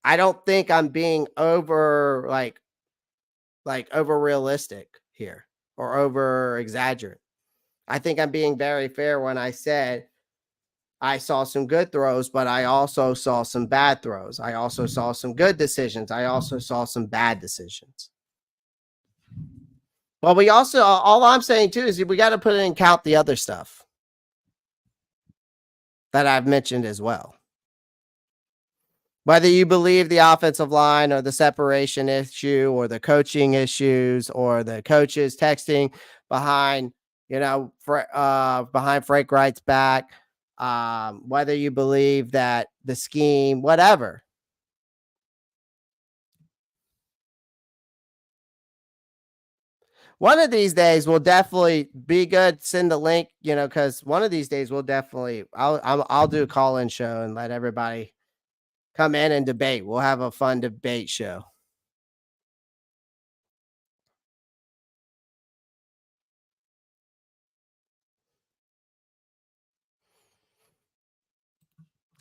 I don't think I'm being over over realistic here or over exaggerate. I think I'm being very fair when I said I saw some good throws, but I also saw some bad throws. I also saw some good decisions. I also saw some bad decisions. But we also, all I'm saying too is we got to put in count the other stuff that I've mentioned as well. Whether you believe the offensive line or the separation issue or the coaching issues or the coaches texting behind, behind Frank Wright's back, whether you believe that the scheme, whatever. One of these days we'll definitely be good. Send the link, because one of these days we'll definitely, I'll do a call-in show and let everybody come in and debate. We'll have a fun debate show.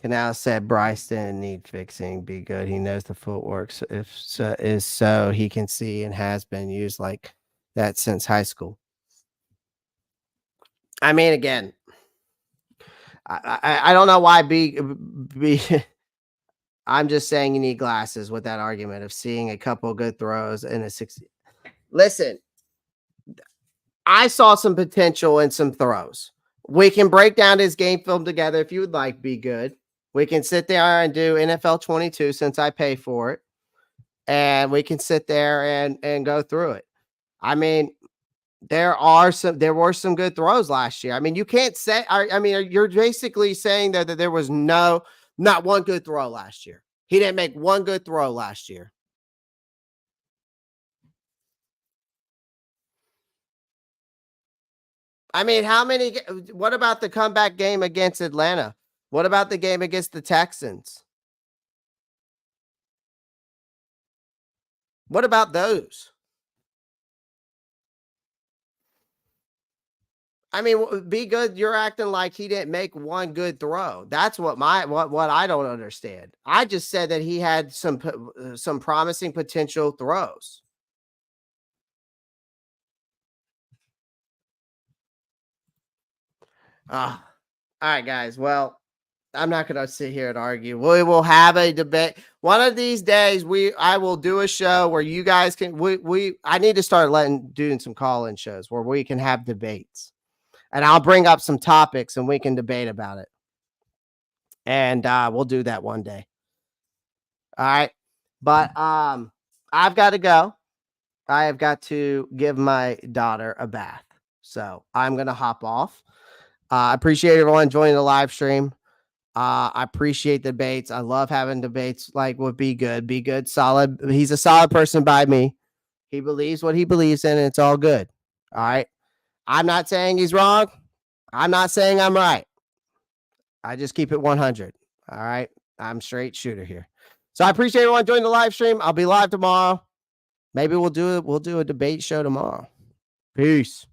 Canal said Bryce didn't need fixing. Be good. He knows the footwork. So so he can see and has been used like that since high school. I mean, again, I don't know why be. I'm just saying you need glasses with that argument of seeing a couple good throws in a 60. Listen, I saw some potential in some throws. We can break down his game film together if you would like. Be good. We can sit there and do NFL 22 since I pay for it, and we can sit there and go through it. I mean, there were some good throws last year. I mean, you can't say. I mean, you're basically saying that there was not one good throw last year. He didn't make one good throw last year. I mean, what about the comeback game against Atlanta? What about the game against the Texans? What about those? I mean, be good. You're acting like he didn't make one good throw. That's what I don't understand. I just said that he had some promising potential throws. All right, guys. Well, I'm not going to sit here and argue. We will have a debate. One of these days, I will do a show where you guys can. I need to start doing some call-in shows where we can have debates, and I'll bring up some topics and we can debate about it. And we'll do that one day. All right, but I've got to go. I have got to give my daughter a bath, so I'm going to hop off. I appreciate everyone joining the live stream. I appreciate debates. I love having debates like with Be Good, solid. He's a solid person by me. He believes what he believes in, and it's all good. All right. I'm not saying he's wrong. I'm not saying I'm right. I just keep it 100. All right. I'm straight shooter here. So I appreciate everyone joining the live stream. I'll be live tomorrow. Maybe we'll do a debate show tomorrow. Peace.